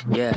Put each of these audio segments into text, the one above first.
Yeah.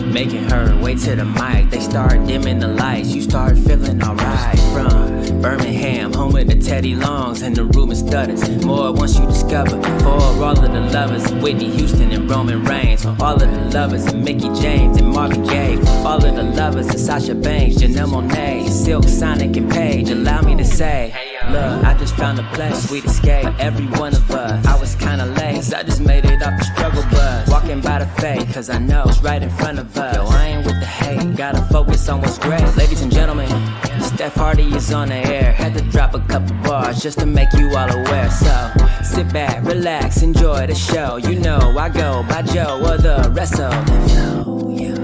Making her way to the mic. They start dimming the lights. You start feeling alright. From Birmingham, home of the Teddy Longs, and the room is stutters. More once you discover. For all of the lovers, Whitney Houston and Roman Reigns. For all of the lovers, and Mickey James and Marvin Gaye. For all of the lovers, and Sasha Banks, Janelle Monáe, Silk, Sonic, and Paige. Allow me to say, look, I just found a place, sweet escape. Every one of us, I was kinda late, cause I just made it off the struggle bus. Walking by the fate, cause I know it's right in front of us. Yo, I ain't with the hate, gotta focus on what's great. Ladies and gentlemen, Steph Hardy is on the air. Had to drop a couple bars just to make you all aware. So, sit back, relax, enjoy the show. You know I go by Joe or the rest of the flow, yeah.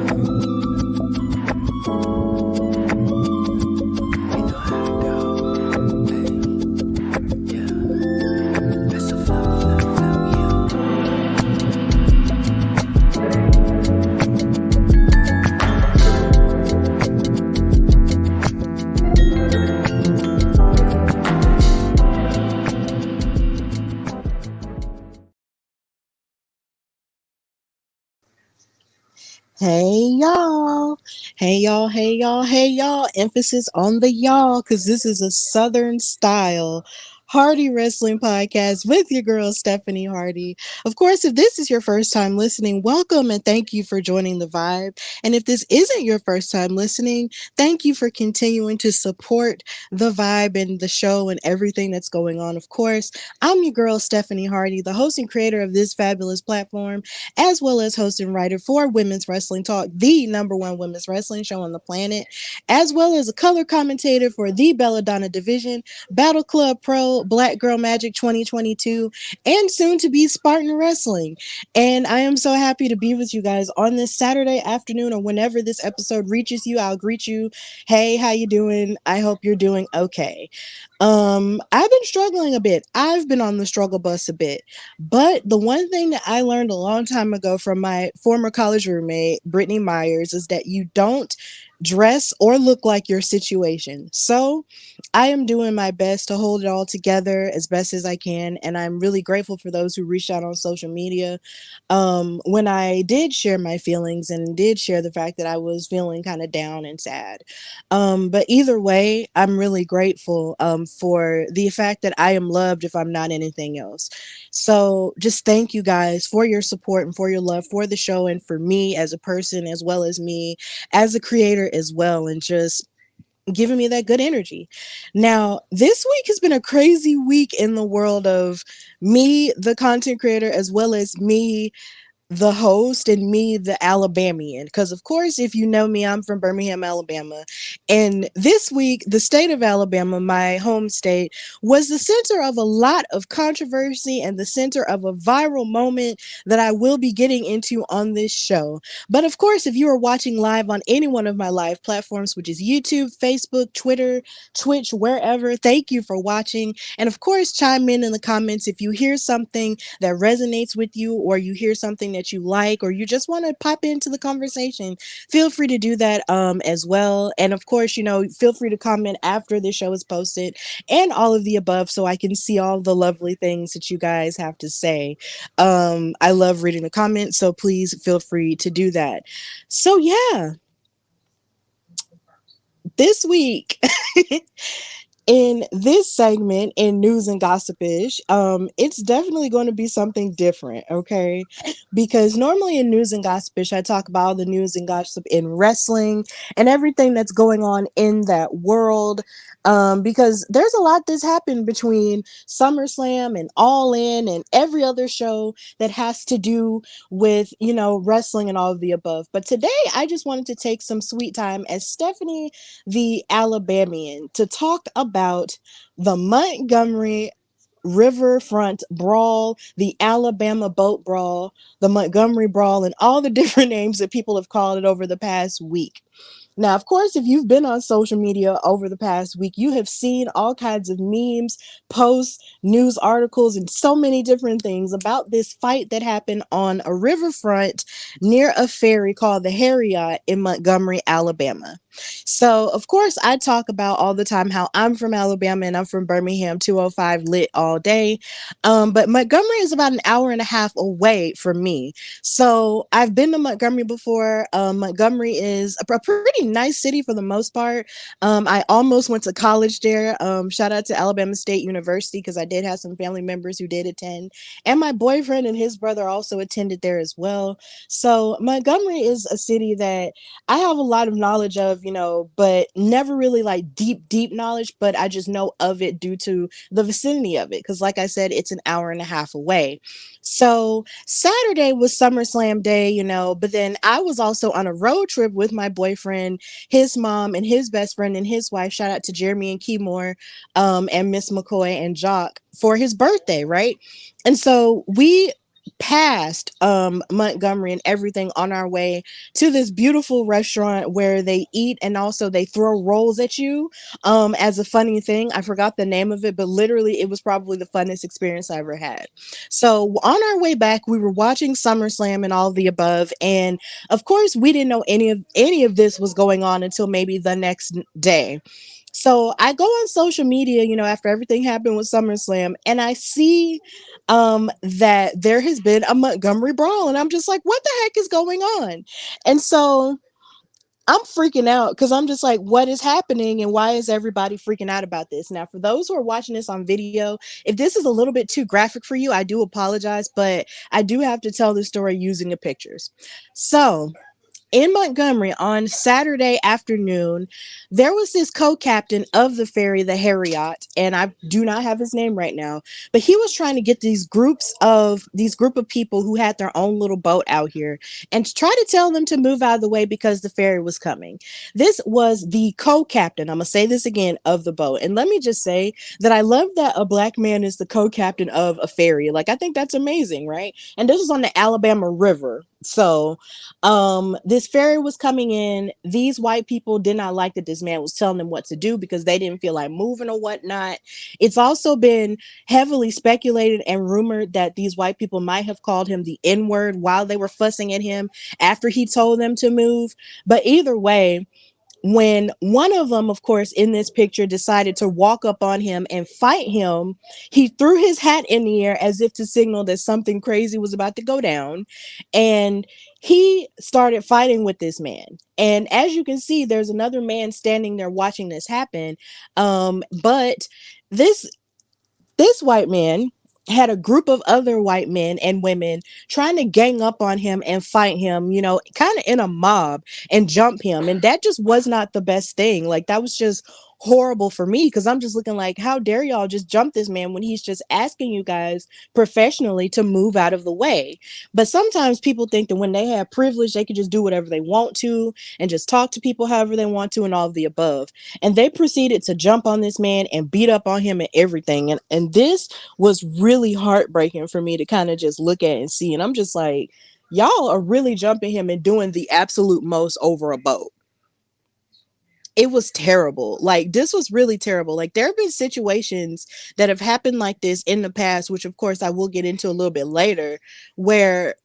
Hey y'all. Hey y'all, hey y'all, hey y'all. Emphasis on the y'all, because this is a Southern style Hardy Wrestling podcast with your girl Stephanie Hardy. Of course, if this is your first time listening, welcome and thank you for joining the vibe. And if this isn't your first time listening, thank you for continuing to support the vibe and the show and everything that's going on. Of course, I'm your girl Stephanie Hardy, the host and creator of this fabulous platform, as well as host and writer for Women's Wrestling Talk, the #1 women's wrestling show on the planet, as well as a color commentator for the Belladonna Division, Battle Club Pro, Black Girl Magic 2022, and soon to be Spartan Wrestling. And I am so happy to be with you guys on this Saturday afternoon, or whenever this episode reaches you. I'll greet you. Hey, how you doing? I hope you're doing okay. I've been struggling a bit. I've been on the struggle bus a bit. But the one thing that I learned a long time ago from my former college roommate, Brittany Myers, is that you don't dress or look like your situation. So I am doing my best to hold it all together as best as I can. And I'm really grateful for those who reached out on social media when I did share my feelings and did share the fact that I was feeling kind of down and sad. But either way, I'm really grateful for the fact that I am loved if I'm not anything else. So just thank you guys for your support and for your love for the show and for me as a person, as well as me as a creator as well, and just giving me that good energy. Now, this week has been a crazy week in the world of me, the content creator, as well as me, the host, and me, the Alabamian. Because, of course, if you know me, I'm from Birmingham, Alabama. And this week, the state of Alabama, my home state, was the center of a lot of controversy and the center of a viral moment that I will be getting into on this show. But, of course, if you are watching live on any one of my live platforms, which is YouTube, Facebook, Twitter, Twitch, wherever, thank you for watching. And, of course, chime in the comments if you hear something that resonates with you, or you hear something that you like, or you just want to pop into the conversation. Feel free to do that as well. And of course, feel free to comment after the show is posted and all of the above, so I can see all the lovely things that you guys have to say. I love reading the comments, so please feel free to do that. So yeah, this week in this segment in News and Gossipish, it's definitely going to be something different, okay? Because normally in News and Gossipish, I talk about all the news and gossip in wrestling and everything that's going on in that world. Because there's a lot that's happened between SummerSlam and All In and every other show that has to do with, wrestling and all of the above. But today, I just wanted to take some sweet time as Stephanie the Alabamian to talk about the Montgomery Riverfront Brawl, the Alabama Boat Brawl, the Montgomery Brawl, and all the different names that people have called it over the past week. Now, of course, if you've been on social media over the past week, you have seen all kinds of memes, posts, news articles, and so many different things about this fight that happened on a riverfront near a ferry called the Harriet in Montgomery, Alabama. So, of course, I talk about all the time how I'm from Alabama and I'm from Birmingham, 205 lit all day. But Montgomery is about an hour and a half away from me. So, I've been to Montgomery before. Montgomery is a pretty nice city for the most part. I almost went to college there. Shout out to Alabama State University because I did have some family members who did attend. And my boyfriend and his brother also attended there as well. So, Montgomery is a city that I have a lot of knowledge of, but never really like deep knowledge, but I just know of it due to the vicinity of it. Cause like I said, it's an hour and a half away. So Saturday was SummerSlam day, but then I was also on a road trip with my boyfriend, his mom, and his best friend and his wife. Shout out to Jeremy and Keymore, and Miss McCoy and Jock for his birthday, right? And so we passed Montgomery and everything on our way to this beautiful restaurant where they eat and also they throw rolls at you as a funny thing. I forgot the name of it, but literally it was probably the funnest experience I ever had. So on our way back, we were watching SummerSlam and all of the above, and of course we didn't know any of this was going on until maybe the next day. So I go on social media, after everything happened with SummerSlam, and I see that there has been a Montgomery Brawl, and I'm just like, what the heck is going on? And so I'm freaking out because I'm just like, what is happening and why is everybody freaking out about this? Now, for those who are watching this on video, if this is a little bit too graphic for you, I do apologize, but I do have to tell the story using the pictures. So in Montgomery on Saturday afternoon, there was this co-captain of the ferry, the Harriot, and I do not have his name right now, but he was trying to get these group of people who had their own little boat out here and to try to tell them to move out of the way because the ferry was coming. This was the co-captain. I'm gonna say this again, of the boat. And let me just say that I love that a black man is the co-captain of a ferry. Like, I think that's amazing, right? And this was on the Alabama River. So this ferry was coming in. These white people did not like that this man was telling them what to do because they didn't feel like moving or whatnot. It's also been heavily speculated and rumored that these white people might have called him the N-word while they were fussing at him after he told them to move. But either way, when one of them, of course, in this picture decided to walk up on him and fight him, he threw his hat in the air as if to signal that something crazy was about to go down. And he started fighting with this man. And as you can see, there's another man standing there watching this happen. But this this white man had a group of other white men and women trying to gang up on him and fight him, kind of in a mob and jump him. And that just was not the best thing. Like, that was just horrible for me because I'm just looking like, how dare y'all just jump this man when he's just asking you guys professionally to move out of the way. But sometimes people think that when they have privilege, they can just do whatever they want to and just talk to people however they want to and all of the above. And they proceeded to jump on this man and beat up on him and everything. And this was really heartbreaking for me to kind of just look at and see. And I'm just like, y'all are really jumping him and doing the absolute most over a boat. It was terrible. Like, this was really terrible. Like, there have been situations that have happened like this in the past, which of course I will get into a little bit later, where,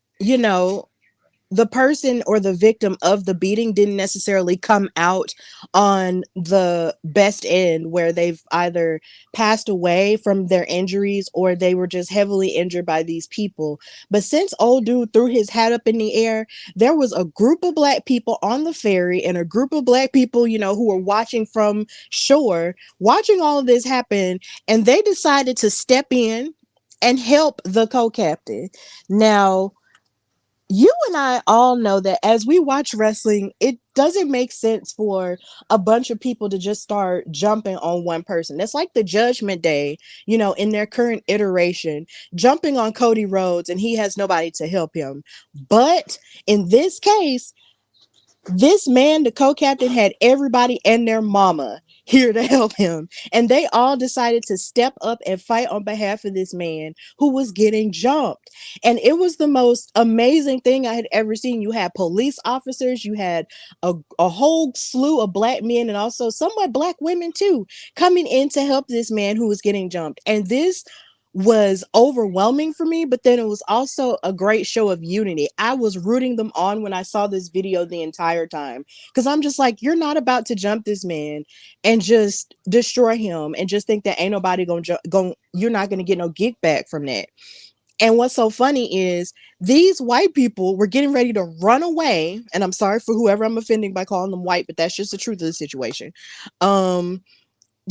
the person or the victim of the beating didn't necessarily come out on the best end, where they've either passed away from their injuries or they were just heavily injured by these people. But since old dude threw his hat up in the air, there was a group of black people on the ferry and a group of black people, who were watching from shore, watching all of this happen, and they decided to step in and help the co-captain. Now, you and I all know that as we watch wrestling, it doesn't make sense for a bunch of people to just start jumping on one person. That's like the Judgment Day, in their current iteration, jumping on Cody Rhodes and he has nobody to help him. But in this case, this man, the co-captain, had everybody and their mama here to help him. And they all decided to step up and fight on behalf of this man who was getting jumped. And it was the most amazing thing I had ever seen. You had police officers, you had a whole slew of black men and also somewhat black women too coming in to help this man who was getting jumped. And this was overwhelming for me, but then it was also a great show of unity. I was rooting them on when I saw this video the entire time because I'm just like, you're not about to jump this man and just destroy him and just think that ain't nobody gonna you're not gonna get no kickback back from that. And what's so funny is these white people were getting ready to run away, and I'm sorry for whoever I'm offending by calling them white, but that's just the truth of the situation. Um,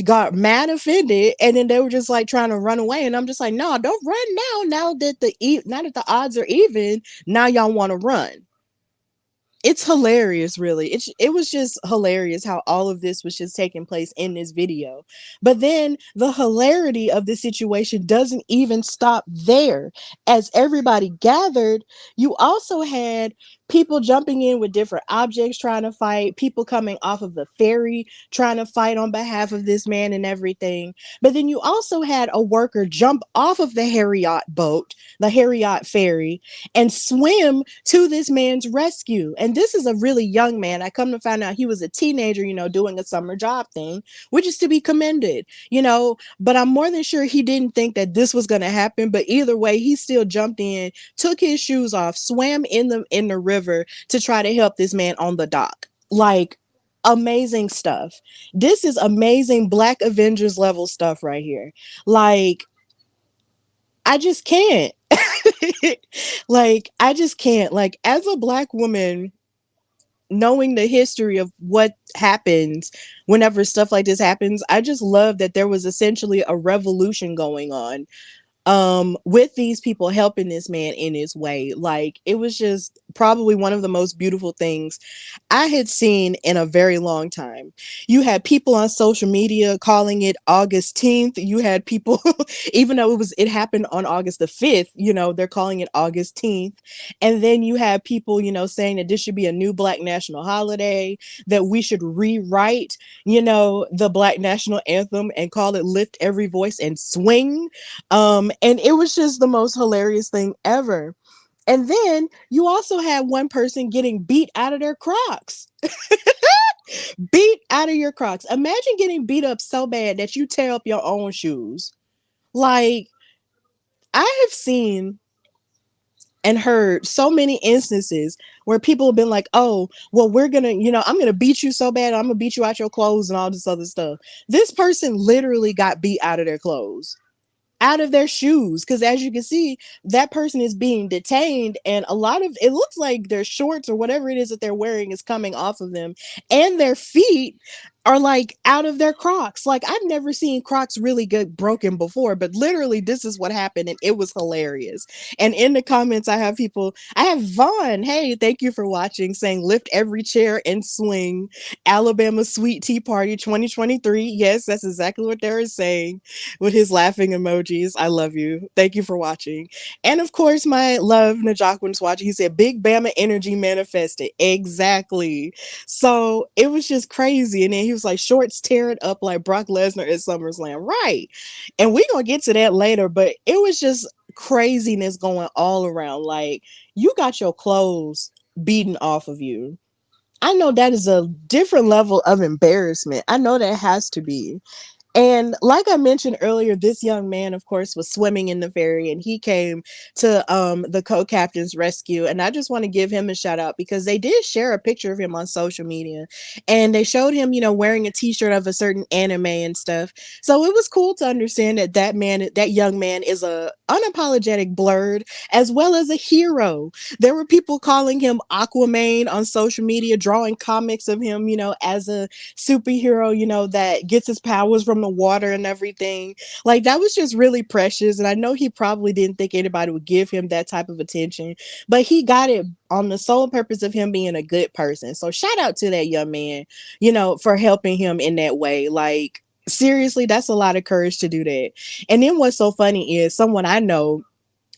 got mad, offended, and then they were just like trying to run away, and I'm just like, no, don't run now. Now that the odds are even, now y'all want to run. It's hilarious, really. It was just hilarious how all of this was just taking place in this video. But then the hilarity of the situation doesn't even stop there. As everybody gathered, you also had people jumping in with different objects trying to fight, people coming off of the ferry trying to fight on behalf of this man and everything. But then you also had a worker jump off of the Harriot boat, the Harriot ferry, and swim to this man's rescue. And this is a really young man. I come to find out he was a teenager, doing a summer job thing, which is to be commended, but I'm more than sure he didn't think that this was going to happen. But either way, he still jumped in, took his shoes off, swam in the river to try to help this man on the dock. Like, amazing stuff. This is amazing Black Avengers level stuff right here. Like, I just can't. Like, I just can't. Like, as a Black woman, knowing the history of what happens whenever stuff like this happens, I just love that there was essentially a revolution going on with these people helping this man in his way. Like, it was just probably one of the most beautiful things I had seen in a very long time. You had people on social media calling it August 10th. You had people, even though it happened on August the 5th, they're calling it August 10th. And then you had people, saying that this should be a new Black national holiday, that we should rewrite, the Black national anthem and call it Lift Every Voice and Swing. And it was just the most hilarious thing ever. And then you also had one person getting beat out of their Crocs. Beat out of your Crocs. Imagine getting beat up so bad that you tear up your own shoes. Like, I have seen and heard so many instances where people have been like, oh, well, we're gonna, I'm gonna beat you so bad, I'm gonna beat you out your clothes and all this other stuff. This person literally got beat out of their clothes, out of their shoes, because as you can see, that person is being detained, and a lot of it looks like their shorts or whatever it is that they're wearing is coming off of them, and their feet are like out of their Crocs. Like, I've never seen Crocs really get broken before, but literally this is what happened, and it was hilarious. And in the comments, I have Vaughn, hey, thank you for watching, saying lift every chair and swing, Alabama Sweet Tea Party 2023. Yes, that's exactly what they were saying with his laughing emojis. I love you. Thank you for watching. And of course, my love Najakwin's watching. He said, Big Bama energy manifested. Exactly. So it was just crazy. And then he was like, shorts tearing up like Brock Lesnar at SummerSlam. Right. And we're going to get to that later, but it was just craziness going all around. Like, you got your clothes beaten off of you. I know that is a different level of embarrassment. I know that has to be. And like I mentioned earlier, this young man, of course, was swimming in the ferry, and he came to the co-captain's rescue. And I just want to give him a shout out because they did share a picture of him on social media, and they showed him, wearing a t-shirt of a certain anime and stuff. So it was cool to understand that that young man is a unapologetic blurred as well as a hero. There were people calling him Aquaman on social media, drawing comics of him, as a superhero, that gets his powers from the water and everything. Like, that was just really precious. And I know he probably didn't think anybody would give him that type of attention, but he got it on the sole purpose of him being a good person. So shout out to that young man, for helping him in that way. Like, seriously, that's a lot of courage to do that. And then what's so funny is someone I know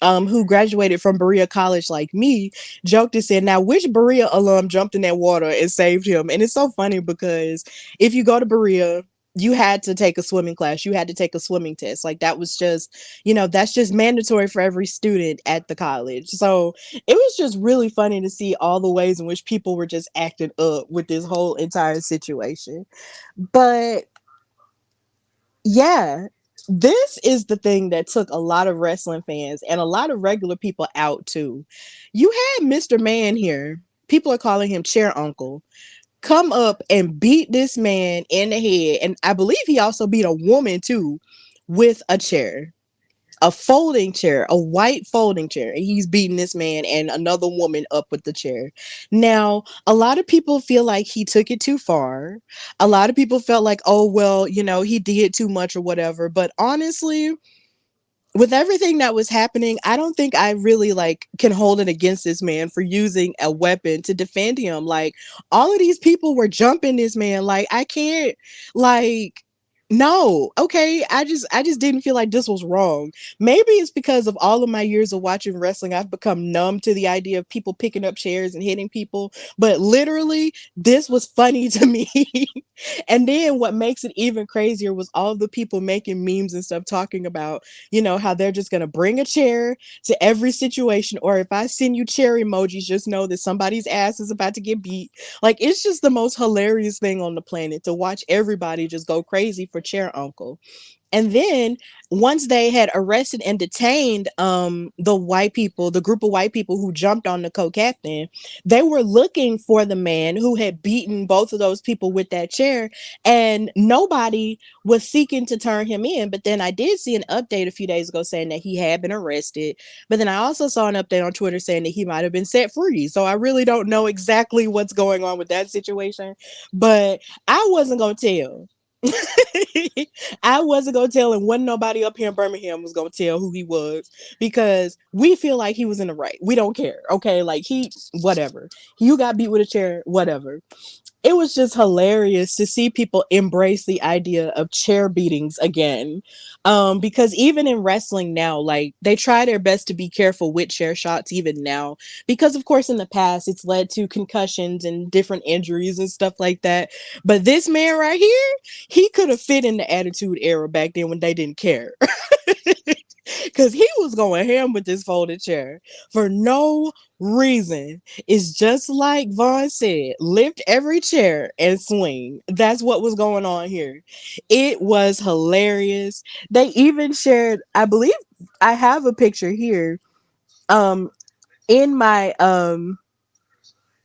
who graduated from Berea College like me, joked and said, now which Berea alum jumped in that water and saved him? And it's so funny because if you go to Berea, you had to take a swimming class. You had to take a swimming test. Like, that was just, that's just mandatory for every student at the college. So it was just really funny to see all the ways in which people were just acting up with this whole entire situation. But yeah, This is the thing that took a lot of wrestling fans and a lot of regular people out too. You had Mr. Man here. People are calling him Chair Uncle. Come up and beat this man in the head. And I believe he also beat a woman too with a chair, a folding chair, a white folding chair. And he's beating this man and another woman up with the chair. Now, a lot of people feel like he took it too far. A lot of people felt like, oh, well, he did too much or whatever. But honestly, with everything that was happening, I don't think I really like can hold it against this man for using a weapon to defend him. Like all of these people were jumping this man. Like I can't like no. Okay, I just didn't feel like this was wrong. Maybe it's because of all of my years of watching wrestling, I've become numb to the idea of people picking up chairs and hitting people, but literally this was funny to me. And then what makes it even crazier was all the people making memes and stuff talking about how they're just going to bring a chair to every situation. Or if I send you chair emojis, just know that somebody's ass is about to get beat. Like, it's just the most hilarious thing on the planet to watch everybody just go crazy for Chair Uncle. And then once they had arrested and detained the white people, the group of white people who jumped on the co-captain, they were looking for the man who had beaten both of those people with that chair, and nobody was seeking to turn him in. But then I did see an update a few days ago saying that he had been arrested. But then I also saw an update on Twitter saying that he might have been set free. So I really don't know exactly what's going on with that situation. But I wasn't going to tell. I wasn't gonna tell, and wasn't nobody up here in Birmingham was gonna tell who he was, because we feel like he was in the right. We don't care, okay? Like whatever. You got beat with a chair, whatever. It was just hilarious to see people embrace the idea of chair beatings again. Because even in wrestling now, like they try their best to be careful with chair shots even now. Because of course in the past it's led to concussions and different injuries and stuff like that. But this man right here, he could have fit in the attitude era back then when they didn't care. Because he was going ham with this folded chair for no reason. It's just like Vaughn said, lift every chair and swing. That's what was going on here. It was hilarious. They even shared, I believe I have a picture here um in my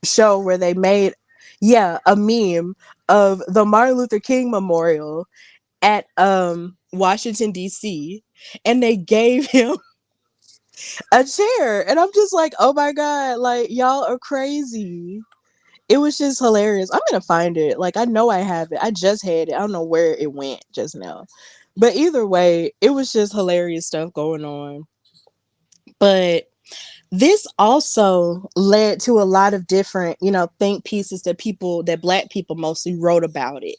show where they made a meme of the Martin Luther King Memorial at Washington DC, and they gave him a chair, and I'm just like, oh my god, like y'all are crazy. It was just hilarious. I'm gonna find it. Like I know I have it. I just had it. I don't know where it went just now, but either way, it was just hilarious stuff going on. But this also led to a lot of different, think pieces that Black people mostly wrote about it.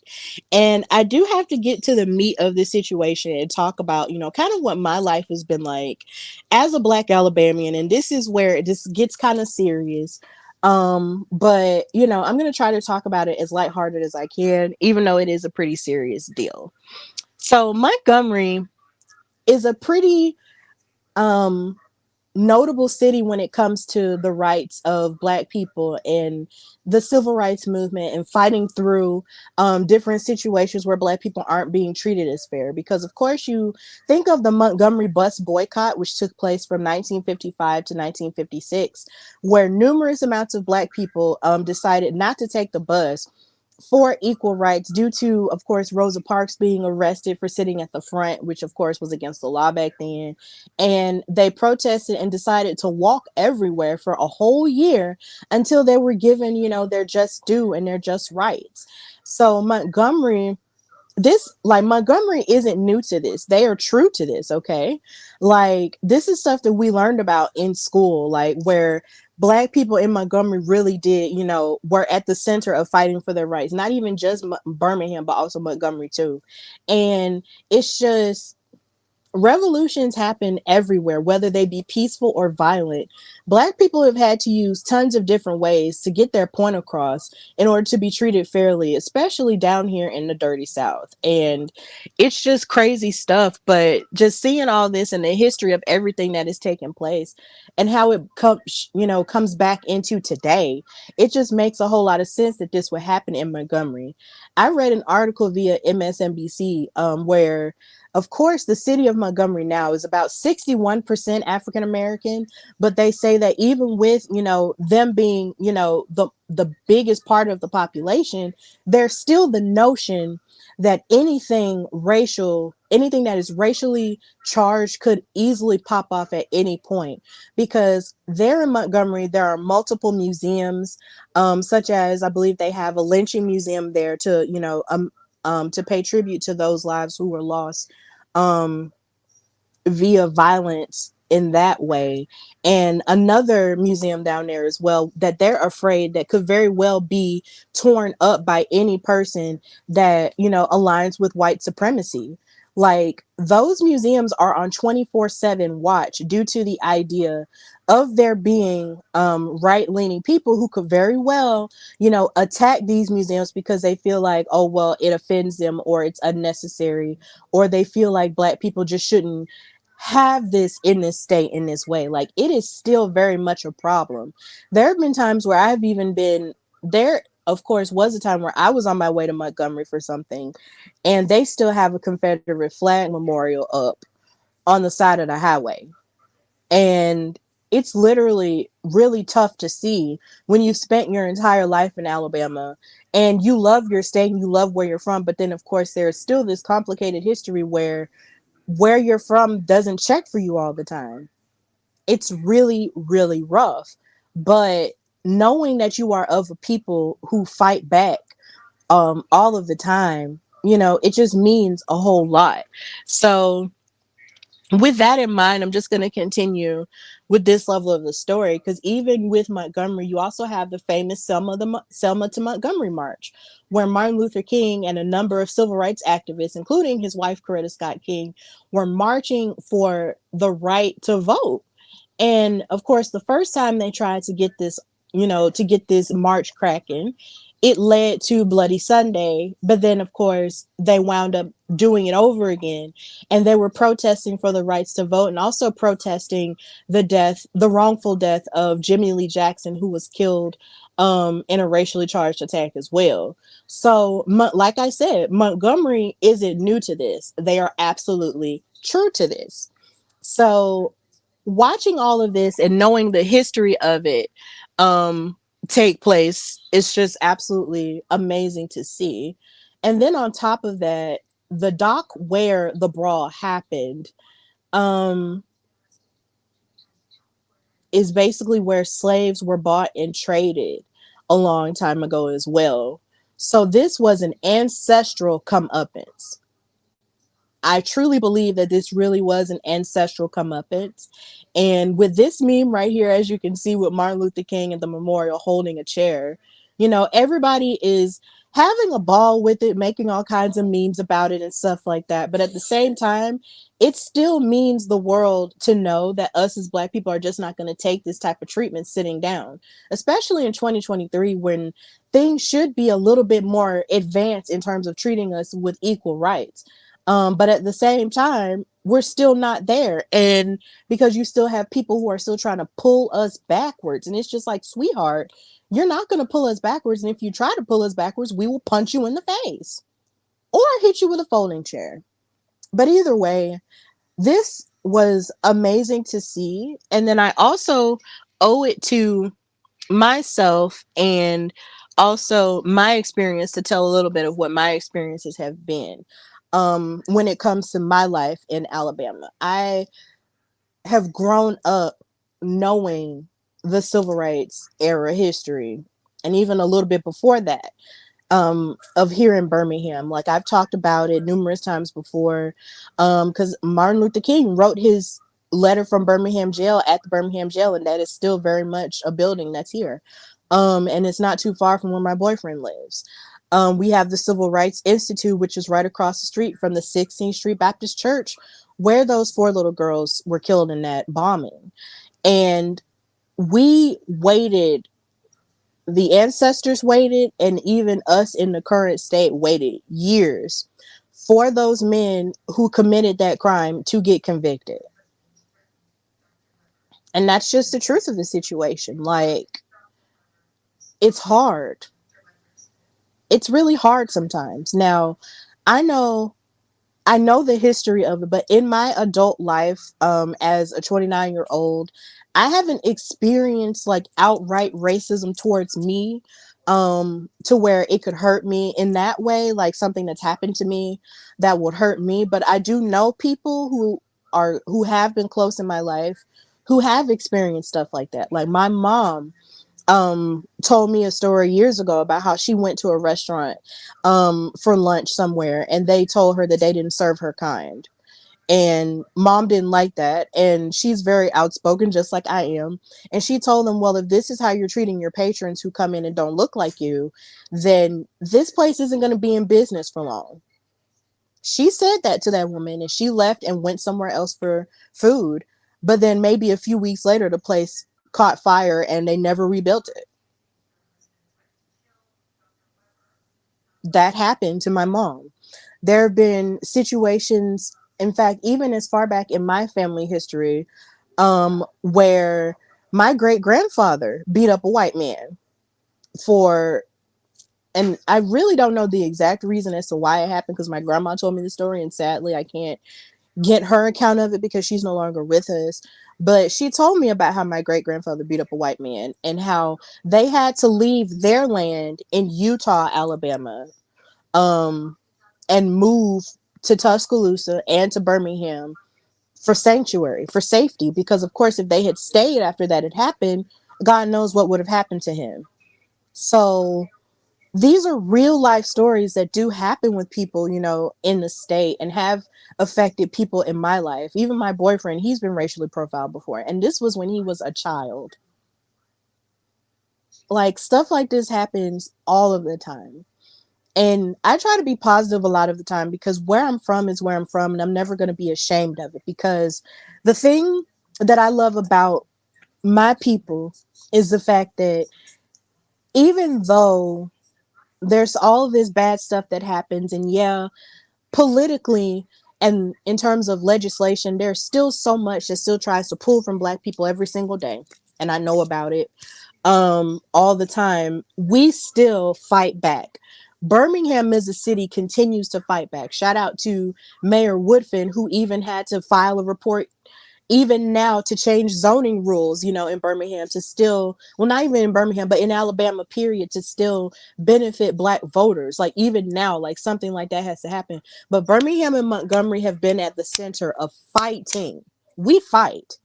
And I do have to get to the meat of the situation and talk about, kind of what my life has been like as a Black Alabamian. And this is where this gets kind of serious. But I'm going to try to talk about it as lighthearted as I can, even though it is a pretty serious deal. So Montgomery is a pretty, notable city when it comes to the rights of Black people and the civil rights movement and fighting through different situations where Black people aren't being treated as fair. Because of course you think of the Montgomery bus boycott, which took place from 1955 to 1956, where numerous amounts of Black people decided not to take the bus for equal rights due to, of course, Rosa Parks being arrested for sitting at the front, which of course was against the law back then. And they protested and decided to walk everywhere for a whole year until they were given, their just due and their just rights. So Montgomery isn't new to this. They are true to this, okay? Like, this is stuff that we learned about in school, like where Black people in Montgomery really did, were at the center of fighting for their rights. Not even just Birmingham, but also Montgomery too. And it's just, revolutions happen everywhere, whether they be peaceful or violent. Black people have had to use tons of different ways to get their point across in order to be treated fairly, especially down here in the dirty South. And it's just crazy stuff. But just seeing all this and the history of everything that is taking place and how it comes back into today, it just makes a whole lot of sense that this would happen in Montgomery. I read an article via MSNBC where Of course, the city of Montgomery now is about 61% African American, but they say that even with, them being, the biggest part of the population, there's still the notion that anything that is racially charged could easily pop off at any point. Because there in Montgomery, there are multiple museums, such as I believe they have a lynching museum there to pay tribute to those lives who were lost um, via violence in that way. And another museum down there as well that they're afraid that could very well be torn up by any person that aligns with white supremacy. Like, those museums are on 24/7 watch due to the idea of there being right-leaning people who could very well attack these museums because they feel like, oh well, it offends them, or it's unnecessary, or they feel like Black people just shouldn't have this in this state in this way. Like, it is still very much a problem. There have been times where I've even been there. Of course, was a time where I was on my way to Montgomery for something, and they still have a Confederate flag memorial up on the side of the highway. And it's literally really tough to see when you've spent your entire life in Alabama and you love your state and you love where you're from. But then, of course, there's still this complicated history where you're from doesn't check for you all the time. It's really, really rough. But knowing that you are of a people who fight back all of the time, it just means a whole lot. So with that in mind, I'm just going to continue with this level of the story, because even with Montgomery, you also have the famous Selma to Montgomery March, where Martin Luther King and a number of civil rights activists, including his wife Coretta Scott King, were marching for the right to vote. And of course, the first time they tried to get this march cracking, it led to Bloody Sunday. But then, of course, they wound up doing it over again. And they were protesting for the rights to vote and also protesting the wrongful death of Jimmy Lee Jackson, who was killed in a racially charged attack as well. So, like I said, Montgomery isn't new to this. They are absolutely true to this. So, watching all of this and knowing the history of it take place, it's just absolutely amazing to see. And then on top of that, the dock where the brawl happened um is basically where slaves were bought and traded a long time ago as well. So this was an ancestral comeuppance. I truly believe that this really was an ancestral comeuppance. And with this meme right here, as you can see with Martin Luther King and the memorial holding a chair, everybody is having a ball with it, making all kinds of memes about it and stuff like that. But at the same time, it still means the world to know that us as Black people are just not going to take this type of treatment sitting down, especially in 2023 when things should be a little bit more advanced in terms of treating us with equal rights. But at the same time, we're still not there. And because you still have people who are still trying to pull us backwards. And it's just like, sweetheart, you're not going to pull us backwards. And if you try to pull us backwards, we will punch you in the face or hit you with a folding chair. But either way, this was amazing to see. And then I also owe it to myself and also my experience to tell a little bit of what my experiences have been when it comes to my life in Alabama. I have grown up knowing the civil rights era history, and even a little bit before that, of here in Birmingham. Like, I've talked about it numerous times before, because Martin Luther King wrote his letter from Birmingham jail at the Birmingham jail, and that is still very much a building that's here. And it's not too far from where my boyfriend lives. We have the Civil Rights Institute, which is right across the street from the 16th Street Baptist Church, where those four little girls were killed in that bombing. And we waited, the ancestors waited, and even us in the current state waited years for those men who committed that crime to get convicted. And that's just the truth of the situation. Like, it's hard. It's really hard sometimes. Now, I know I know the history of it, but in my adult life, as a 29-year-old, I haven't experienced like outright racism towards me, to where it could hurt me in that way, like something that's happened to me that would hurt me. But I do know people who have been close in my life who have experienced stuff like that. Like my mom told me a story years ago about how she went to a restaurant for lunch somewhere, and they told her that they didn't serve her kind, and mom didn't like that, and she's very outspoken just like I am, and she told them, well, if this is how you're treating your patrons who come in and don't look like you, then this place isn't going to be in business for long. She said that to that woman, and she left and went somewhere else for food. But then maybe a few weeks later, the place caught fire and they never rebuilt it. That happened to my mom. There have been situations, in fact, even as far back in my family history, where my great grandfather beat up a white man for, and I really don't know the exact reason as to why it happened because my grandma told me the story, and sadly, I can't get her account of it because she's no longer with us. But she told me about how my great grandfather beat up a white man and how they had to leave their land in Utah, Alabama, um, and move to Tuscaloosa and to Birmingham for sanctuary, for safety. Because, of course, if they had stayed after that had happened, God knows what would have happened to him. So these are real life stories that do happen with people, in the state and have affected people in my life. Even my boyfriend, he's been racially profiled before. And this was when he was a child. Like, stuff like this happens all of the time. And I try to be positive a lot of the time because where I'm from is where I'm from, and I'm never going to be ashamed of it. Because the thing that I love about my people is the fact that even though there's all of this bad stuff that happens, and yeah, politically and in terms of legislation, there's still so much that still tries to pull from Black people every single day. And I know about it all the time. We still fight back. Birmingham as a city continues to fight back. Shout out to Mayor Woodfin, who even had to file a report even now to change zoning rules, in Birmingham to still, well, not even in Birmingham, but in Alabama, period, to still benefit Black voters. Like even now, like something like that has to happen. But Birmingham and Montgomery have been at the center of fighting. We fight.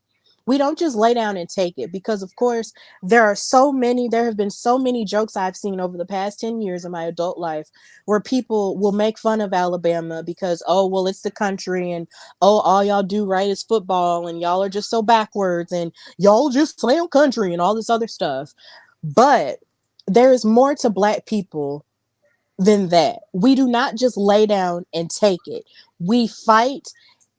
We don't just lay down and take it because, of course, there have been so many jokes I've seen over the past 10 years in my adult life where people will make fun of Alabama because, oh, well, it's the country, and oh, all y'all do right is football, and y'all are just so backwards, and y'all just slam country and all this other stuff. But there is more to Black people than that. We do not just lay down and take it. We fight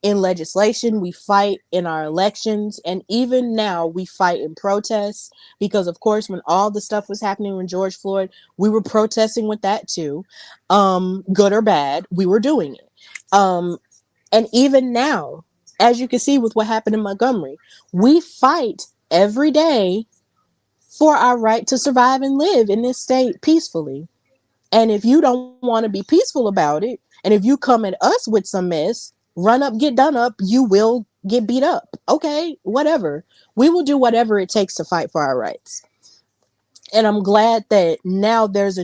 in legislation, we fight in our elections, and even now we fight in protests because, of course, when all the stuff was happening with George Floyd, we were protesting with that too. Good or bad, we were doing it. And even now, as you can see with what happened in Montgomery, we fight every day for our right to survive and live in this state peacefully. And if you don't want to be peaceful about it, and if you come at us with some mess, run up, get done up, you will get beat up. Okay, whatever. We will do whatever it takes to fight for our rights. And I'm glad that now there's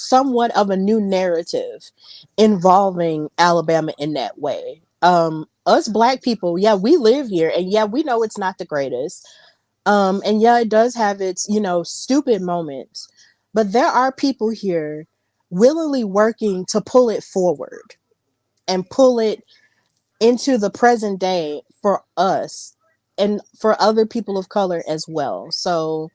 somewhat of a new narrative involving Alabama in that way. Us Black people, yeah, we live here, and yeah, we know it's not the greatest. And yeah, it does have its, stupid moments. But there are people here willingly working to pull it forward and pull it into the present day for us and for other people of color as well. So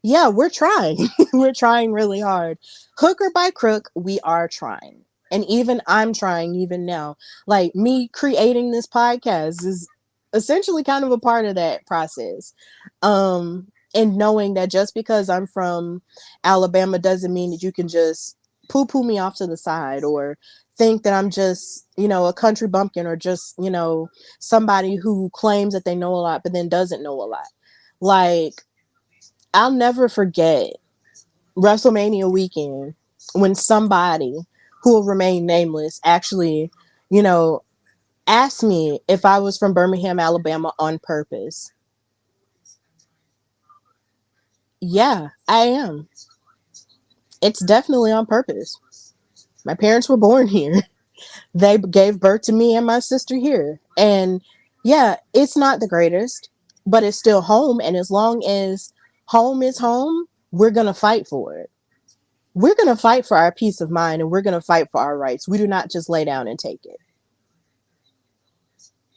yeah, we're trying. We're trying really hard. Hook or by crook, we are trying. And even I'm trying even now. Like me creating this podcast is essentially kind of a part of that process. And knowing that just because I'm from Alabama doesn't mean that you can just poo me off to the side or think that I'm just, a country bumpkin or just, somebody who claims that they know a lot but then doesn't know a lot. Like, I'll never forget WrestleMania weekend when somebody who will remain nameless actually You know, ask me if I was from Birmingham, Alabama on purpose. Yeah, I am. It's definitely on purpose. My parents were born here. They gave birth to me and my sister here. And yeah, it's not the greatest, but it's still home. And as long as home is home, we're going to fight for it. We're going to fight for our peace of mind and we're going to fight for our rights. We do not just lay down and take it.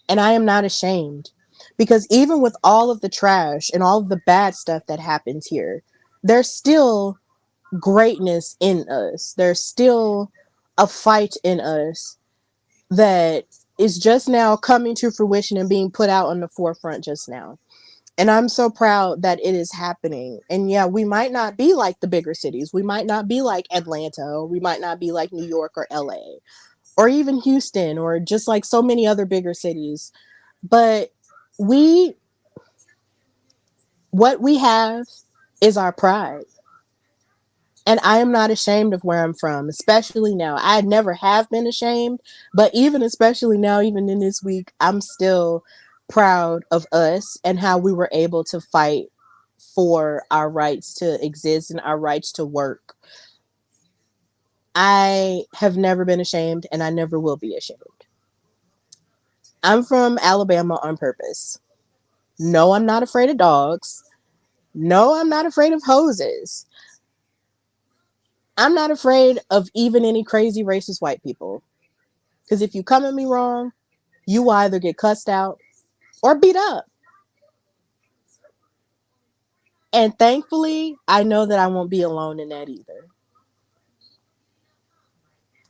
And I am not ashamed because even with all of the trash and all of the bad stuff that happens here, there's still greatness in us. There's still a fight in us that is just now coming to fruition and being put out on the forefront just now. And I'm so proud that it is happening. And yeah, we might not be like the bigger cities. We might not be like Atlanta, or we might not be like New York or LA, or even Houston, or just like so many other bigger cities. But we, what we have is our pride. And I am not ashamed of where I'm from, especially now. I never have been ashamed, but even especially now, even in this week, I'm still proud of us and how we were able to fight for our rights to exist and our rights to work. I have never been ashamed and I never will be ashamed. I'm from Alabama on purpose. No, I'm not afraid of dogs. No, I'm not afraid of hoses. I'm not afraid of even any crazy racist white people. Because if you come at me wrong, you will either get cussed out or beat up. And thankfully, I know that I won't be alone in that either.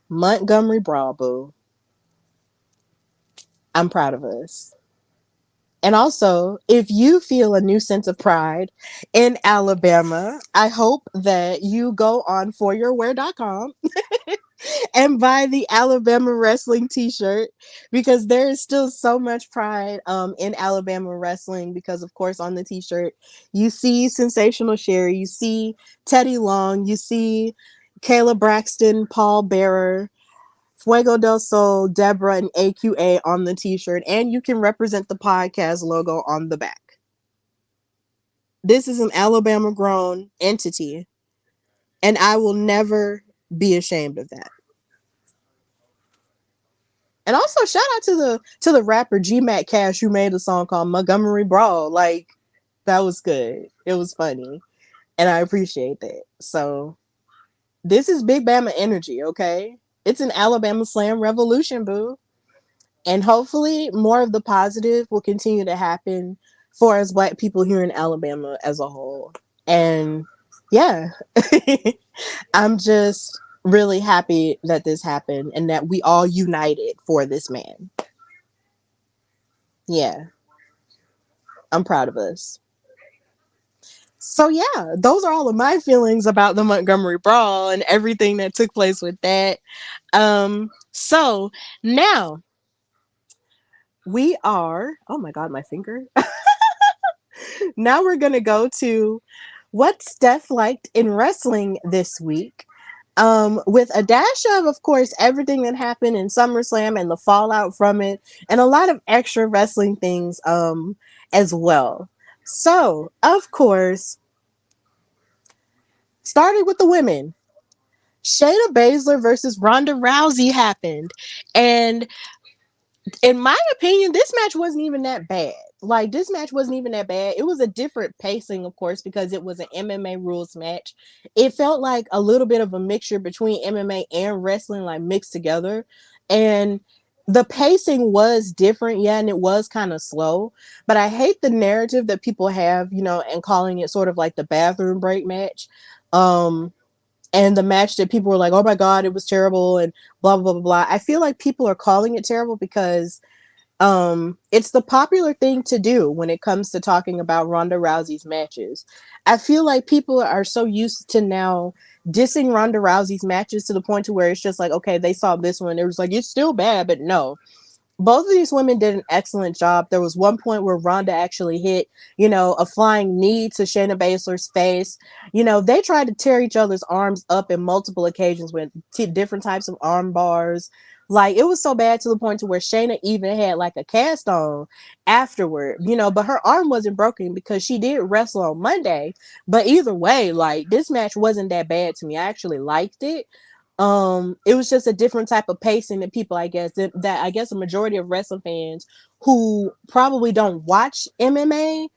Montgomery Brawl, boo. I'm proud of us. And also, if you feel a new sense of pride in Alabama, I hope that you go on foryourwear.com and buy the Alabama wrestling t-shirt because there is still so much pride in Alabama wrestling because of course on the t-shirt you see Sensational Sherry, you see Teddy Long, you see Kayla Braxton, Paul Bearer, Fuego del Sol, Deborah, and AQA on the t-shirt, and you can represent the podcast logo on the back. This is an Alabama grown entity and I will never be ashamed of that. And also shout out to the rapper G Mac Cash who made a song called Montgomery Brawl. Like that was good. It was funny. And I appreciate that. So this is Big Bama energy, okay? It's an Alabama slam revolution, boo. And hopefully more of the positive will continue to happen for us black people here in Alabama as a whole. And yeah. I'm just really happy that this happened and that we all united for this man. Yeah, I'm proud of us. So yeah, those are all of my feelings about the Montgomery Brawl and everything that took place with that. So now we are, oh my God, my finger. Now we're going to go to what Steph liked in wrestling this week. With a dash of course, everything that happened in SummerSlam and the fallout from it, and a lot of extra wrestling things as well. So, of course, starting with the women, Shayna Baszler versus Ronda Rousey happened, and in my opinion, this match wasn't even that bad. Like, this match wasn't even that bad. It was a different pacing, of course, because it was an MMA rules match. It felt like a little bit of a mixture between MMA and wrestling, like mixed together. And the pacing was different, yeah, and it was kind of slow. But I hate the narrative that people have, you know, and calling it sort of like the bathroom break match. And the match that people were like, oh my God, it was terrible and blah, blah, blah, blah. I feel like people are calling it terrible because it's the popular thing to do when it comes to talking about Ronda Rousey's matches. I feel like people are so used to now dissing Ronda Rousey's matches to the point to where it's just like, okay, they saw this one. It was like, it's still bad, but no. both of these women did an excellent job. There was one point where Ronda actually hit, a flying knee to Shayna Baszler's face. They tried to tear each other's arms up in multiple occasions with different types of arm bars. Like, it was so bad to the point to where Shayna even had like a cast on afterward, but her arm wasn't broken because she did wrestle on Monday. But either way, like, this match wasn't that bad to me. I actually liked it. It was just a different type of pacing that people, I guess, that I guess a majority of wrestling fans who probably don't watch MMA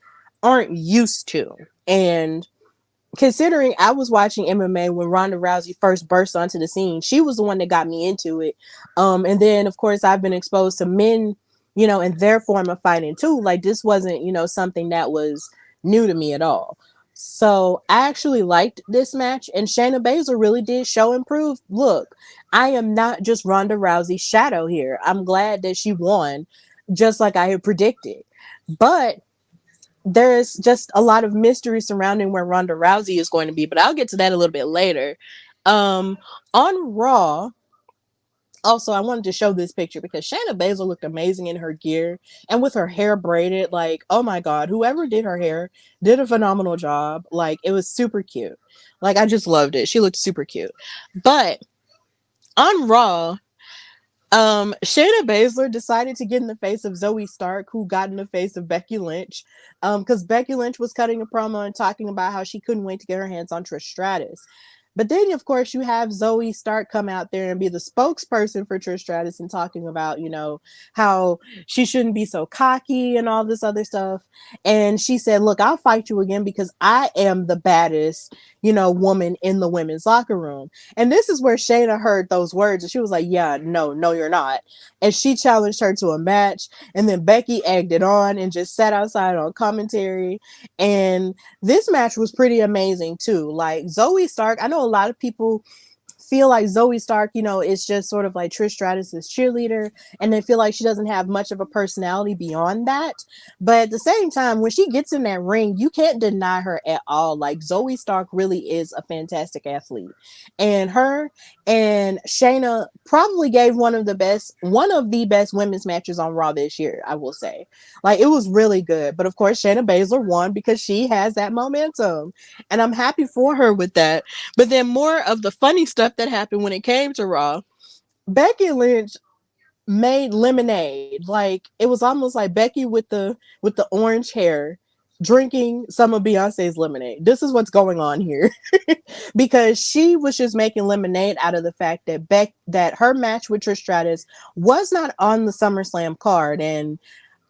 aren't used to. And considering I was watching MMA when Ronda Rousey first burst onto the scene, she was the one that got me into it. And then of course I've been exposed to men, in their form of fighting too. Like, this wasn't, something that was new to me at all. So I actually liked this match, and Shayna Baszler really did show and prove. Look, I am not just Ronda Rousey's shadow here. I'm glad that she won, just like I had predicted. But there's just a lot of mystery surrounding where Ronda Rousey is going to be, but I'll get to that a little bit later. Um, on Raw, also, I wanted to show this picture because Shayna Baszler looked amazing in her gear and with her hair braided. Like, oh my God, whoever did her hair did a phenomenal job. Like, it was super cute. Like, I just loved it. She looked super cute. But on Raw, Shayna Baszler decided to get in the face of Zoe Stark, who got in the face of Becky Lynch, because Becky Lynch was cutting a promo and talking about how she couldn't wait to get her hands on Trish Stratus. But then, of course, you have Zoe Stark come out there and be the spokesperson for Trish Stratus and talking about, how she shouldn't be so cocky and all this other stuff. And she said, look, I'll fight you again because I am the baddest, woman in the women's locker room. And this is where Shayna heard those words and she was like, yeah, no, you're not. And she challenged her to a match. And then Becky egged it on and just sat outside on commentary. And this match was pretty amazing too. Like, Zoe Stark, I know a lot of people feel like Zoe Stark, is just sort of like Trish Stratus's cheerleader, and they feel like she doesn't have much of a personality beyond that. But at the same time, when she gets in that ring, you can't deny her at all. Like, Zoe Stark really is a fantastic athlete, and her and Shayna probably gave one of the best women's matches on Raw this year, I will say. Like, it was really good. But of course, Shayna Baszler won because she has that momentum, and I'm happy for her with that. But then more of the funny stuff that happened when it came to Raw, Becky Lynch made lemonade. Like, it was almost like Becky with the orange hair drinking some of Beyonce's lemonade. This is what's going on here. Because she was just making lemonade out of the fact that that her match with Trish Stratus was not on the SummerSlam card, and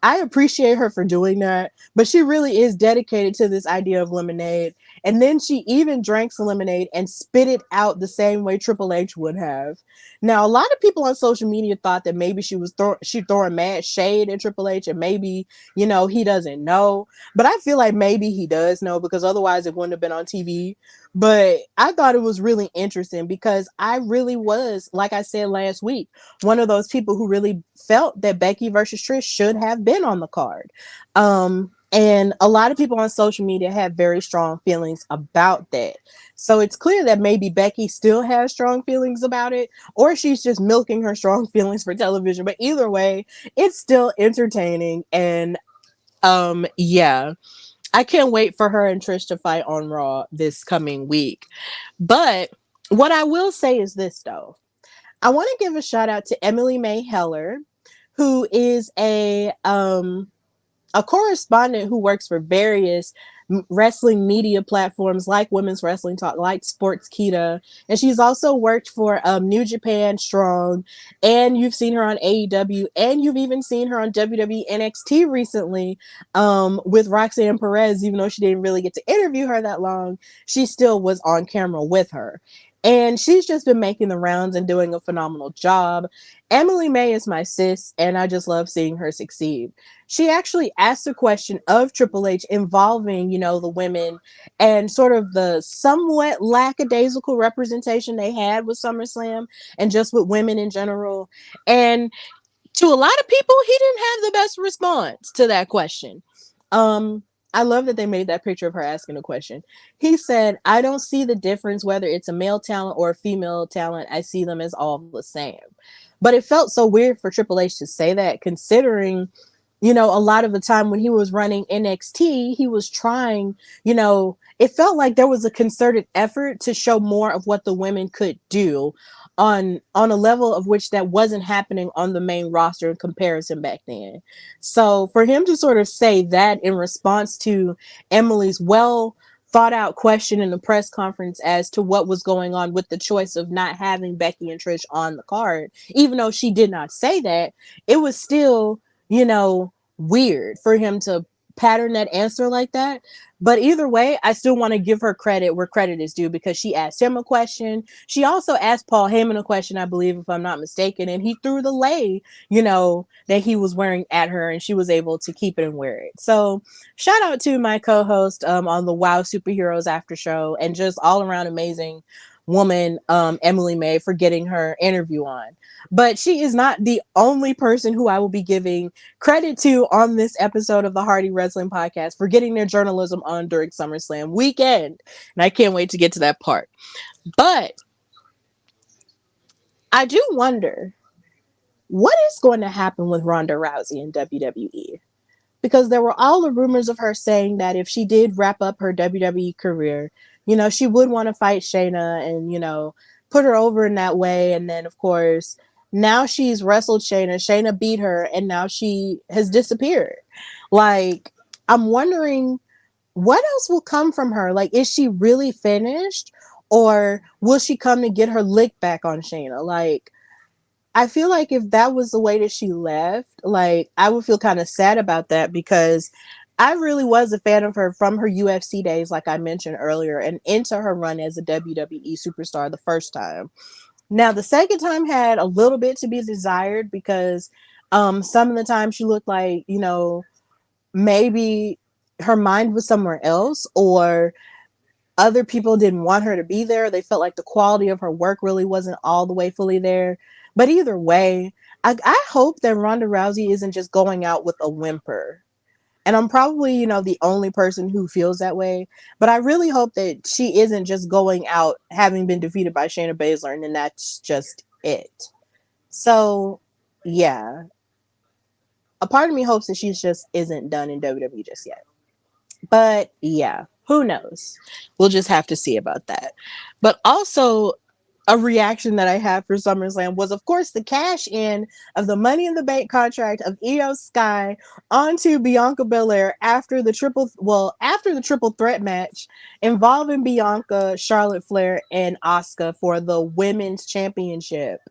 I appreciate her for doing that, but she really is dedicated to this idea of lemonade. And then she even drank some lemonade and spit it out the same way Triple H would have. Now, a lot of people on social media thought that maybe she throwing mad shade at Triple H, and maybe, he doesn't know. But I feel like maybe he does know, because otherwise it wouldn't have been on TV. But I thought it was really interesting because I really was, like I said last week, one of those people who really felt that Becky versus Trish should have been on the card. And a lot of people on social media have very strong feelings about that. So it's clear that maybe Becky still has strong feelings about it, or she's just milking her strong feelings for television. But either way, it's still entertaining. And yeah, I can't wait for her and Trish to fight on Raw this coming week. But what I will say is this, though. I want to give a shout out to Emily May Heller, who is a correspondent who works for various wrestling media platforms like Women's Wrestling Talk, like Sportskeeda, and she's also worked for New Japan Strong, and you've seen her on AEW, and you've even seen her on WWE NXT recently, with Roxanne Perez. Even though she didn't really get to interview her that long, she still was on camera with her. And she's just been making the rounds and doing a phenomenal job. Emily May is my sis, and I just love seeing her succeed. She actually asked a question of Triple H involving, the women and sort of the somewhat lackadaisical representation they had with SummerSlam and just with women in general. And to a lot of people, he didn't have the best response to that question. I love that they made that picture of her asking a question. He said, I don't see the difference whether it's a male talent or a female talent. I see them as all the same. But it felt so weird for Triple H to say that, considering, you know, a lot of the time when he was running NXT, he was trying, you know, it felt like there was a concerted effort to show more of what the women could do on a level of which that wasn't happening on the main roster in comparison back then. So for him to sort of say that in response to Emily's well thought out question in the press conference as to what was going on with the choice of not having Becky and Trish on the card, even though she did not say that, it was still, you know, weird for him to pattern that answer like that. But either way, I still want to give her credit where credit is due, because she asked him a question. She also asked Paul Heyman a question, I believe, if I'm not mistaken, and he threw the lei, you know, that he was wearing at her, and she was able to keep it and wear it. So shout out to my co-host on the Wow Superheroes after show, and just all around amazing woman, Emily May, for getting her interview on. But she is not the only person who I will be giving credit to on this episode of the Hardy Wrestling Podcast for getting their journalism on during SummerSlam weekend. And I can't wait to get to that part. But I do wonder what is going to happen with Ronda Rousey in WWE, because there were all the rumors of her saying that if she did wrap up her WWE career, you know, she would want to fight Shayna and, you know, put her over in that way. And then, of course, now she's wrestled Shayna. Shayna beat her, and now she has disappeared. Like, I'm wondering what else will come from her. Like, is she really finished? Or will she come to get her lick back on Shayna? Like, I feel like if that was the way that she left, like, I would feel kind of sad about that, because I really was a fan of her from her UFC days, like I mentioned earlier, and into her run as a WWE superstar the first time. Now, the second time had a little bit to be desired, because some of the time she looked like, you know, maybe her mind was somewhere else, or other people didn't want her to be there. They felt like the quality of her work really wasn't all the way fully there. But either way, I hope that Ronda Rousey isn't just going out with a whimper. And I'm probably, you know, the only person who feels that way. But I really hope that she isn't just going out having been defeated by Shayna Baszler, and then that's just it. So, yeah. A part of me hopes that she's just isn't done in WWE just yet. But yeah, who knows? We'll just have to see about that. But also, a reaction that I had for SummerSlam was, of course, the cash in of the Money in the Bank contract of Io Sky onto Bianca Belair after the triple threat match involving Bianca, Charlotte Flair, and Asuka for the women's championship.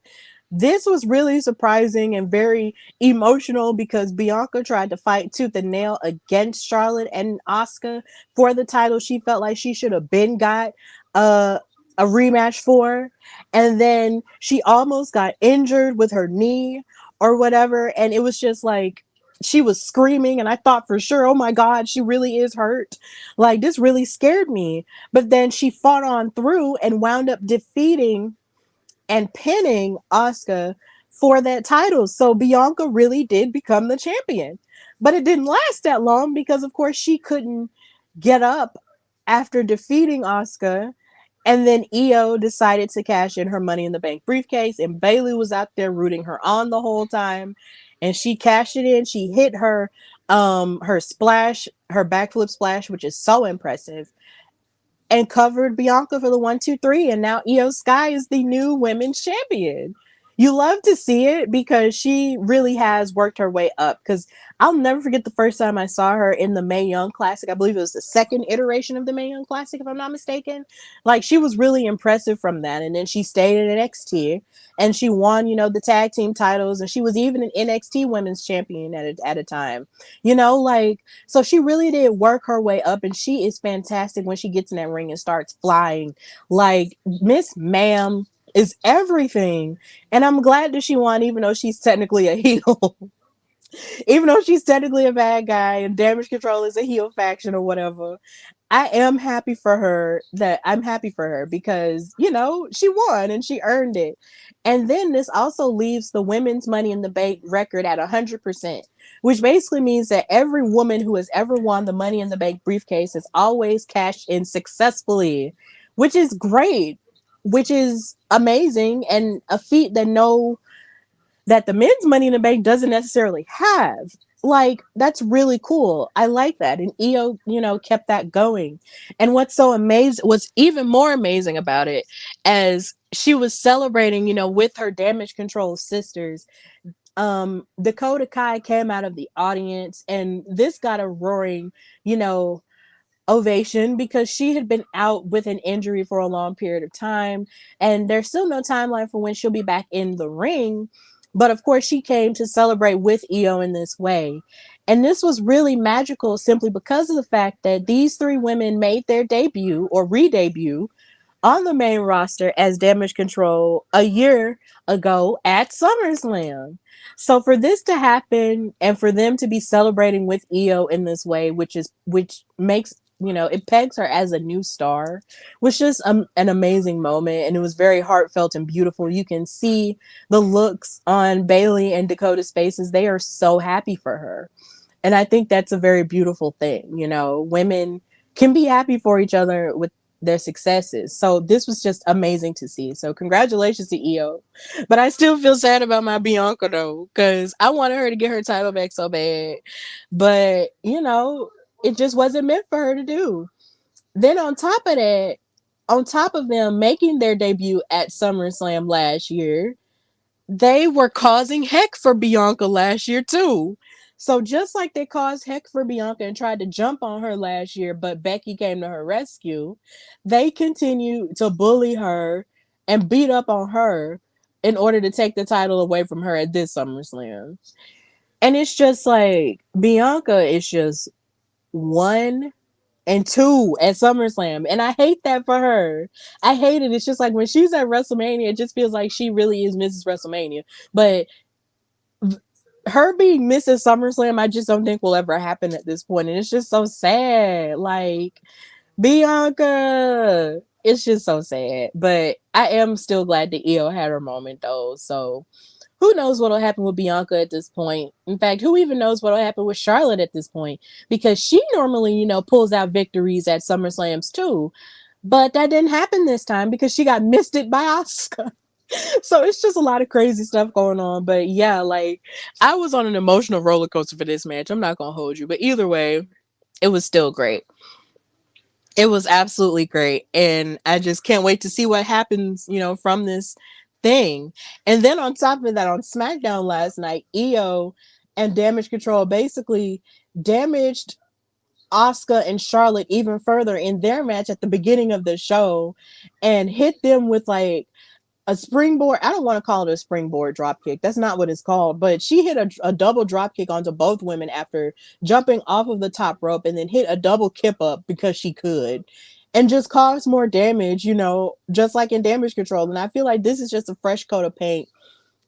This was really surprising and very emotional, because Bianca tried to fight tooth and nail against Charlotte and Asuka for the title she felt like she should have been got a rematch for. And then she almost got injured with her knee or whatever. And it was just like, she was screaming, and I thought for sure, oh my God, she really is hurt. Like, this really scared me. But then she fought on through and wound up defeating and pinning Asuka for that title. So Bianca really did become the champion. But it didn't last that long, because, of course, she couldn't get up after defeating Asuka. And then Io decided to cash in her Money in the Bank briefcase, and Bayley was out there rooting her on the whole time. And she cashed it in. She hit her splash, her backflip splash, which is so impressive, and covered Bianca for the 1, 2, 3. And now Io Sky is the new women's champion. You love to see it, because she really has worked her way up. Because I'll never forget the first time I saw her in the Mae Young Classic. I believe it was the second iteration of the Mae Young Classic, if I'm not mistaken. Like, she was really impressive from that. And then she stayed in NXT, and she won, you know, the tag team titles. And she was even an NXT women's champion at a time. You know, like, so she really did work her way up, and she is fantastic when she gets in that ring and starts flying. Like, Miss Ma'am is everything. And I'm glad that she won, even though she's technically a heel. Even though she's technically a bad guy and Damage Control is a heel faction or whatever. I am happy for her, because, you know, she won and she earned it. And then this also leaves the women's Money in the Bank record at 100%, which basically means that every woman who has ever won the Money in the Bank briefcase has always cashed in successfully, which is great, which is amazing, and a feat that that the men's Money in the Bank doesn't necessarily have. Like, that's really cool. I like that. And Io, kept that going. And what's even more amazing about it, as she was celebrating, with her Damage Control sisters, Dakota Kai came out of the audience, and this got a roaring, you know, ovation, because she had been out with an injury for a long period of time, and there's still no timeline for when she'll be back in the ring. But of course, she came to celebrate with Io in this way. And this was really magical simply because of the fact that these three women made their debut or re-debut on the main roster as Damage Control a year ago at SummerSlam. So for this to happen and for them to be celebrating with Io in this way, which makes, it pegs her as a new star, was just an amazing moment, and it was very heartfelt and beautiful. You can see the looks on Bayley and Dakota's faces. They are so happy for her. And I think that's a very beautiful thing. Women can be happy for each other with their successes. So this was just amazing to see. So congratulations to Io. But I still feel sad about my Bianca though, because I wanted her to get her title back so bad. But, it just wasn't meant for her to do. Then on top of them making their debut at SummerSlam last year, they were causing heck for Bianca last year too. So just like they caused heck for Bianca and tried to jump on her last year, but Becky came to her rescue, they continue to bully her and beat up on her in order to take the title away from her at this SummerSlam. And it's just like Bianca is just 1 and 2 at SummerSlam. And I hate that for her. I hate it. It's just like when she's at WrestleMania, it just feels like she really is Mrs. WrestleMania. But her being Mrs. SummerSlam, I just don't think will ever happen at this point. And it's just so sad. Like, Bianca. It's just so sad. But I am still glad that Io had her moment though. So who knows what'll happen with Bianca at this point? In fact, who even knows what'll happen with Charlotte at this point? Because she normally, pulls out victories at SummerSlams too. But that didn't happen this time because she got misted by Asuka. So it's just a lot of crazy stuff going on. But yeah, like, I was on an emotional roller coaster for this match. I'm not gonna hold you. But either way, it was still great. It was absolutely great. And I just can't wait to see what happens, from this thing. And then on top of that, on SmackDown last night, Io and Damage Control basically damaged Asuka and Charlotte even further in their match at the beginning of the show and hit them with like a springboard. I don't want to call it a springboard drop kick. That's not what it's called. But she hit a double drop kick onto both women after jumping off of the top rope, and then hit a double kip up because she could, and just caused more damage, just like in Damage Control. And I feel like this is just a fresh coat of paint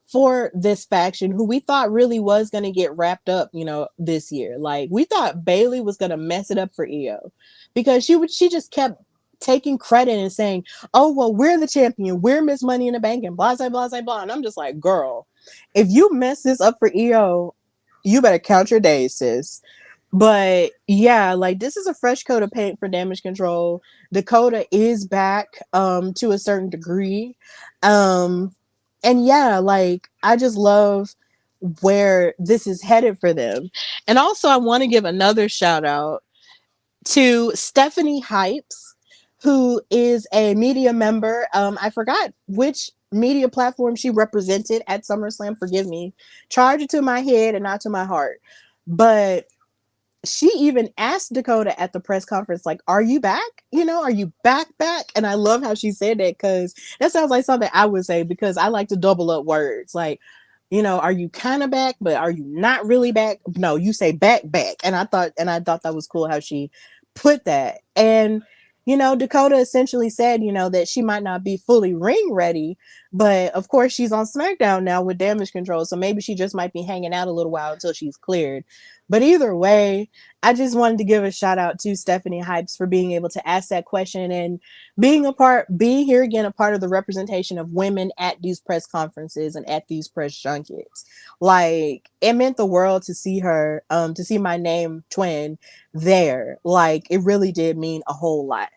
for this faction who we thought really was going to get wrapped up, this year. Like, we thought Bayley was going to mess it up for Io because she just kept taking credit and saying, "Oh, well, we're the champion. We're Miss Money in the Bank," and blah, blah, blah, blah, blah. And I'm just like, girl, if you mess this up for Io, you better count your days, sis. But yeah, like, this is a fresh coat of paint for Damage Control. Dakota is back to a certain degree. Um and yeah, like, I just love where this is headed for them. And also I want to give another shout out to Stephanie Hypes, who is a media member. I forgot which media platform she represented at SummerSlam. Forgive me. Charge it to my head and not to my heart. But she even asked Dakota at the press conference, like, "Are you back? Are you back? And I love how she said that, because that sounds like something I would say, because I like to double up words. Like, are you kind of back, but are you not really back? No, you say back. And I thought that was cool how she put that. And Dakota essentially said, that she might not be fully ring ready, but of course she's on SmackDown now with Damage Control, so maybe she just might be hanging out a little while until she's cleared. But either way, I just wanted to give a shout out to Stephanie Hypes for being able to ask that question and being here again, a part of the representation of women at these press conferences and at these press junkets. Like, it meant the world to see her, to see my name twin there. Like, it really did mean a whole lot.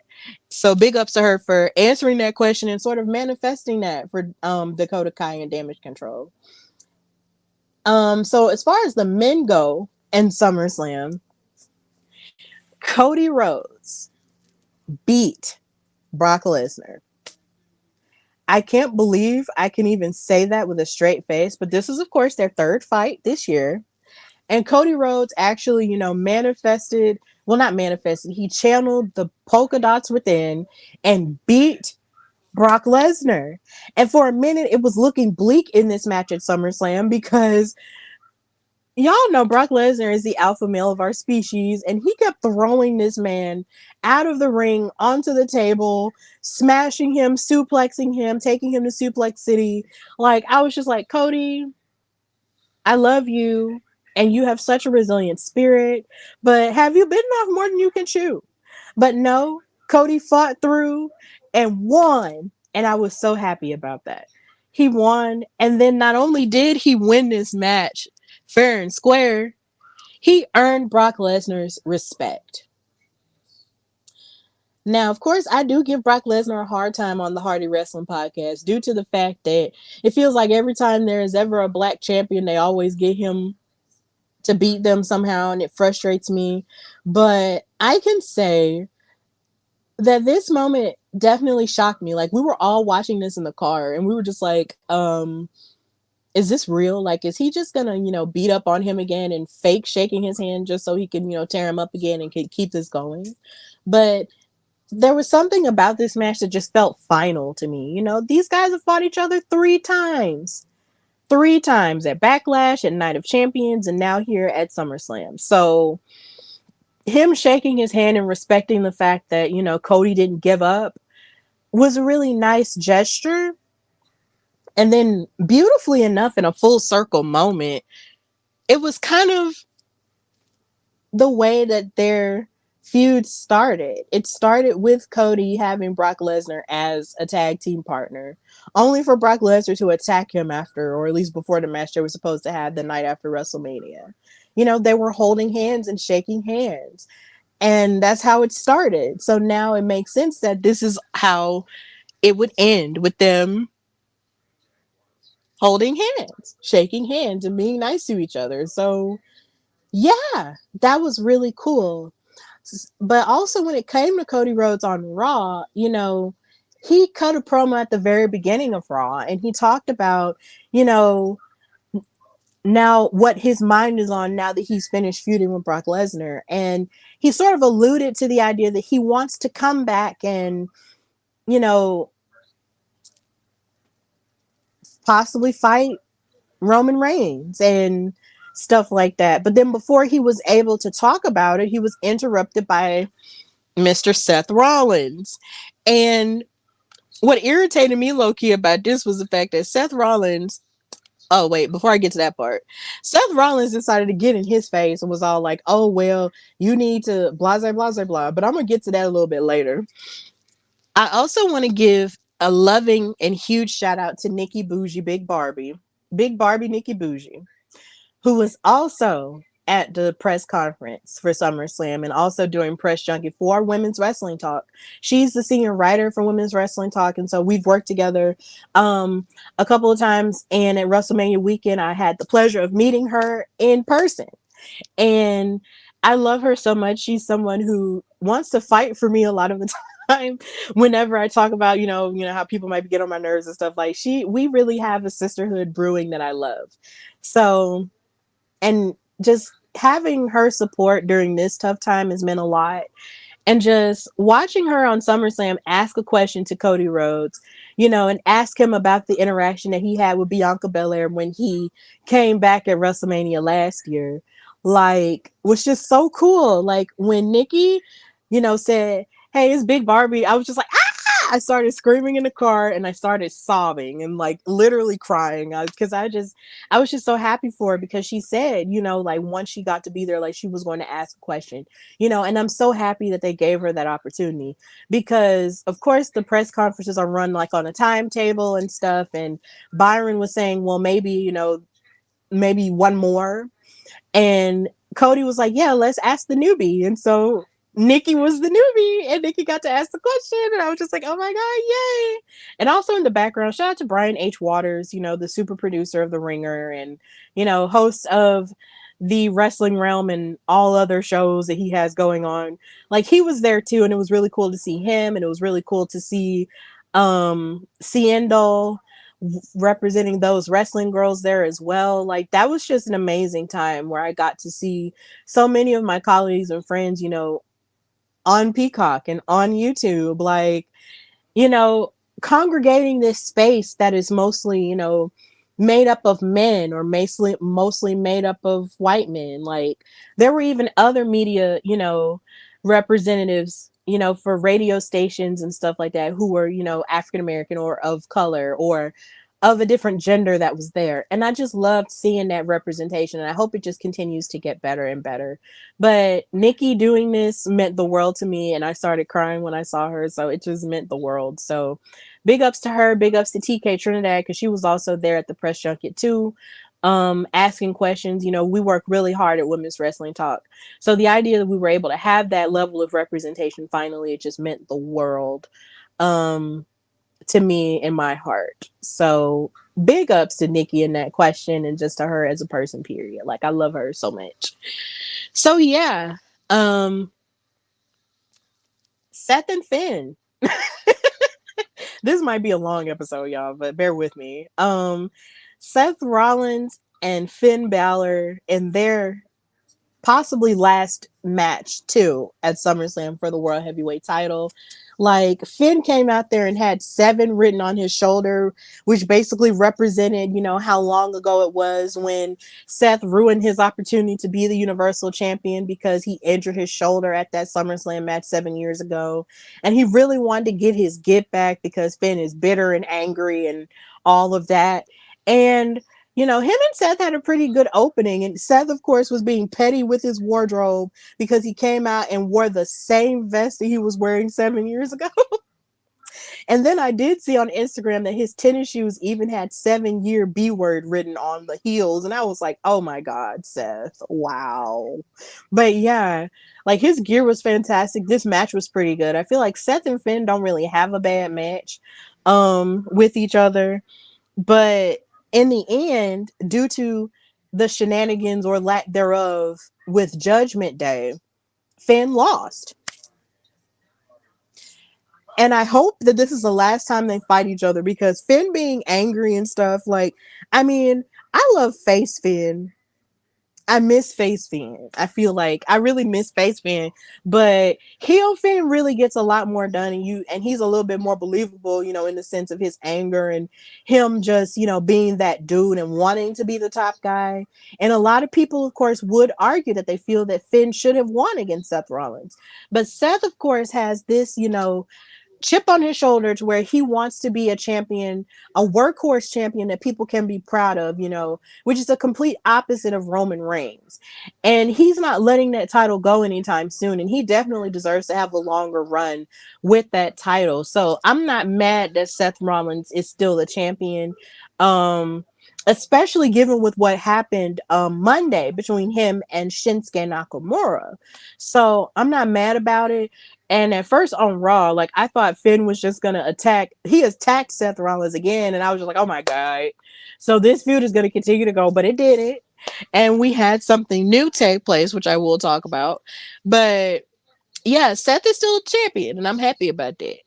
So big ups to her for answering that question and sort of manifesting that for Dakota Kai and Damage Control. So as far as the men go in SummerSlam, Cody Rhodes beat Brock Lesnar. I can't believe I can even say that with a straight face, but this is, of course, their third fight this year. And Cody Rhodes actually, manifested, well, not manifested, he channeled the polka dots within and beat Brock Lesnar. And for a minute, it was looking bleak in this match at SummerSlam because y'all know Brock Lesnar is the alpha male of our species, and he kept throwing this man out of the ring onto the table, smashing him, suplexing him, taking him to Suplex City. Like, I was just like, Cody, I love you, and you have such a resilient spirit, but have you bitten off more than you can chew? But no, Cody fought through and won, and I was so happy about that. He won, and then not only did he win this match fair and square, he earned Brock Lesnar's respect. Now, of course, I do give Brock Lesnar a hard time on the Hardy Wrestling Podcast due to the fact that it feels like every time there is ever a black champion, they always get him to beat them somehow, and it frustrates me. But I can say that this moment definitely shocked me. Like, we were all watching this in the car, and we were just like, is this real? Like, is he just gonna, beat up on him again and fake shaking his hand just so he can, tear him up again and can keep this going? But there was something about this match that just felt final to me. These guys have fought each other three times at Backlash, at Night of Champions, and now here at SummerSlam. So him shaking his hand and respecting the fact that, Cody didn't give up was a really nice gesture. And then, beautifully enough, in a full circle moment, it was kind of the way that their feud started. It started with Cody having Brock Lesnar as a tag team partner, only for Brock Lesnar to attack him after, or at least before the match they were supposed to have the night after WrestleMania. They were holding hands and shaking hands. And that's how it started. So now it makes sense that this is how it would end, with them holding hands, shaking hands, and being nice to each other. So yeah, that was really cool. But also, when it came to Cody Rhodes on Raw, he cut a promo at the very beginning of Raw, and he talked about, now what his mind is on now that he's finished feuding with Brock Lesnar. And he sort of alluded to the idea that he wants to come back and, you know, possibly fight Roman Reigns and stuff like that. But then before he was able to talk about it, he was interrupted by Mr. Seth Rollins. And what irritated me low-key about this was the fact that Seth Rollins, oh wait, before I get to that part, Seth Rollins decided to get in his face and was all like, oh well, you need to blah blah blah blah. But I'm gonna get to that a little bit later. I also want to give a loving and huge shout out to Nikki Bougie, Big Barbie Nikki Bougie, who was also at the press conference for SummerSlam and also doing press junket for Women's Wrestling Talk. She's the senior writer for Women's Wrestling Talk, and so we've worked together a couple of times. And at WrestleMania weekend, I had the pleasure of meeting her in person. And I love her so much. She's someone who wants to fight for me a lot of the time. Whenever I talk about, how people might get on my nerves and stuff, like we really have a sisterhood brewing that I love. So, and just having her support during this tough time has meant a lot. And just watching her on SummerSlam ask a question to Cody Rhodes, and ask him about the interaction that he had with Bianca Belair when he came back at WrestleMania last year, like, was just so cool. Like, when Nikki, said, hey, it's Big Barbie, I was just like, ah! I started screaming in the car and I started sobbing and like literally crying because I was just so happy for her, because she said, like, once she got to be there, like, she was going to ask a question, and I'm so happy that they gave her that opportunity, because of course the press conferences are run like on a timetable and stuff. And Byron was saying, well, maybe, maybe one more. And Cody was like, yeah, let's ask the newbie. And so Nikki was the newbie, and Nikki got to ask the question, and I was just like, "Oh my god, yay!" And also in the background, shout out to Brian H. Waters, the super producer of The Ringer, and host of the Wrestling Realm and all other shows that he has going on. Like he was there too, and it was really cool to see him, and it was really cool to see Ciendol representing those wrestling girls there as well. Like that was just an amazing time where I got to see so many of my colleagues and friends, on Peacock and on YouTube, like, you know, congregating this space that is mostly, made up of men or mostly made up of white men. Like there were even other media, representatives, for radio stations and stuff like that who were, African American or of color or of a different gender that was there. And I just loved seeing that representation. And I hope it just continues to get better and better. But Nikki doing this meant the world to me. And I started crying when I saw her. So it just meant the world. So big ups to her. Big ups to TK Trinidad because she was also there at the press junket too, asking questions. We work really hard at Women's Wrestling Talk. So the idea that we were able to have that level of representation finally, it just meant the world. To me in my heart. So big ups to Nikki in that question and just to her as a person, period. Like I love her so much. So yeah. Seth and Finn. This might be a long episode, y'all, but bear with me. Seth Rollins and Finn Balor in their possibly last match too at SummerSlam for the World Heavyweight title. Like Finn came out there and had 7 written on his shoulder, which basically represented, how long ago it was when Seth ruined his opportunity to be the Universal Champion because he injured his shoulder at that SummerSlam match 7 years ago. And he really wanted to get his get back because Finn is bitter and angry and all of that. And him and Seth had a pretty good opening. And Seth, of course, was being petty with his wardrobe because he came out and wore the same vest that he was wearing 7 years ago. And then I did see on Instagram that his tennis shoes even had 7-year B word written on the heels. And I was like, oh my God, Seth. Wow. But yeah, like his gear was fantastic. This match was pretty good. I feel like Seth and Finn don't really have a bad match with each other. But in the end, due to the shenanigans or lack thereof with Judgment Day, Finn lost. And I hope that this is the last time they fight each other because Finn being angry and stuff, like, I mean, I love Face Finn. I miss Face Finn. I feel like I really miss Face Finn, but heel Finn really gets a lot more done, and he's a little bit more believable, in the sense of his anger and him just, being that dude and wanting to be the top guy. And a lot of people, of course, would argue that they feel that Finn should have won against Seth Rollins, but Seth, of course, has this, chip on his shoulder to where he wants to be a champion, a workhorse champion that people can be proud of, which is a complete opposite of Roman Reigns. And he's not letting that title go anytime soon. And he definitely deserves to have a longer run with that title. So I'm not mad that Seth Rollins is still the champion. Especially given with what happened Monday between him and Shinsuke Nakamura. So I'm not mad about it. And at first on Raw, like I thought Finn was just gonna attack. He attacked Seth Rollins again, and I was just like, "Oh my God!" So this feud is gonna continue to go, but it didn't, and we had something new take place, which I will talk about. But yeah, Seth is still a champion, and I'm happy about that.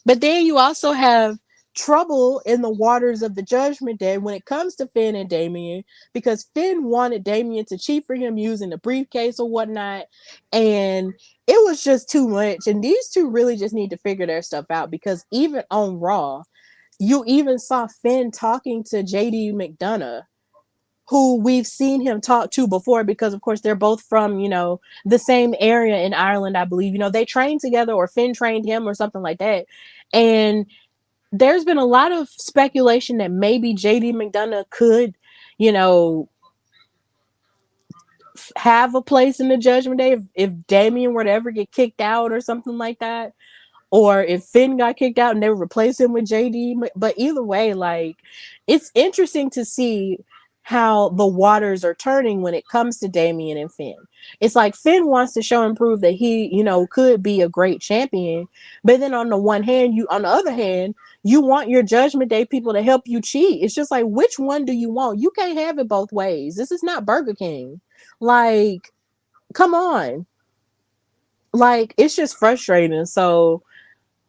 But then you also have trouble in the waters of the Judgment Day when it comes to Finn and Damien, because Finn wanted Damien to cheat for him using the briefcase or whatnot, and it was just too much. And these two really just need to figure their stuff out, because even on Raw, you even saw Finn talking to JD McDonough, who we've seen him talk to before, because of course they're both from, the same area in Ireland, I believe. They trained together, or Finn trained him or something like that. And there's been a lot of speculation that maybe JD McDonough could, you know, have a place in the Judgment Day if Damien were to ever get kicked out or something like that. Or if Finn got kicked out and they would replace him with JD. But either way, like, it's interesting to see how the waters are turning when it comes to Damien and Finn. It's like Finn wants to show and prove that he, could be a great champion. But then on the other hand, you want your Judgment Day people to help you cheat. It's just like, which one do you want? You can't have it both ways. This is not Burger King. Like, come on. Like, it's just frustrating. So,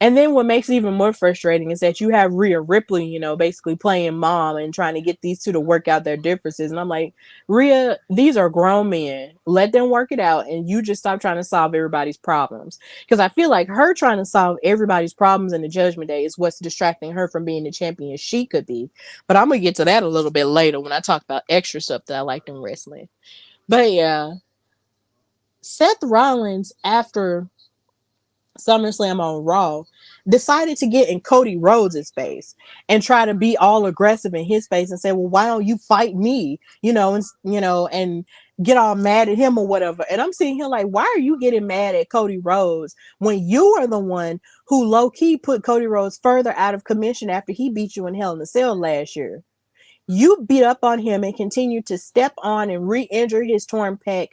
and then what makes it even more frustrating is that you have Rhea Ripley, basically playing mom and trying to get these two to work out their differences. And I'm like, Rhea, these are grown men. Let them work it out, and you just stop trying to solve everybody's problems. Because I feel like her trying to solve everybody's problems in the Judgment Day is what's distracting her from being the champion she could be. But I'm going to get to that a little bit later when I talk about extra stuff that I liked in wrestling. But yeah, Seth Rollins, after SummerSlam on Raw, decided to get in Cody Rhodes' face and try to be all aggressive in his face and say, "Well, why don't you fight me?" And get all mad at him or whatever. And I'm sitting here like, why are you getting mad at Cody Rhodes when you are the one who low key put Cody Rhodes further out of commission after he beat you in Hell in a Cell last year? You beat up on him and continued to step on and re-injure his torn pec,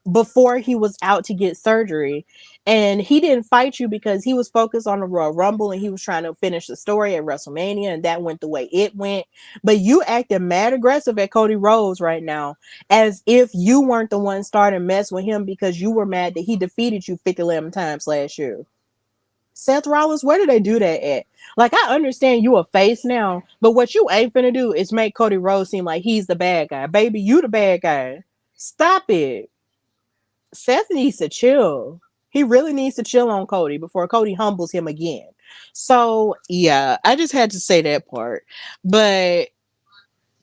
before he was out to get surgery. And he didn't fight you because he was focused on the Royal Rumble and he was trying to finish the story at WrestleMania, and that went the way it went. But you acted mad aggressive at Cody Rhodes right now, as if you weren't the one starting mess with him because you were mad that he defeated you 50 times last year. Seth Rollins, where did they do that at? Like, I understand you a face now, but what you ain't finna do is make Cody Rhodes seem like he's the bad guy. Baby, you the bad guy. Stop it. Seth needs to chill. He really needs to chill on Cody before Cody humbles him again. So, yeah, I just had to say that part. But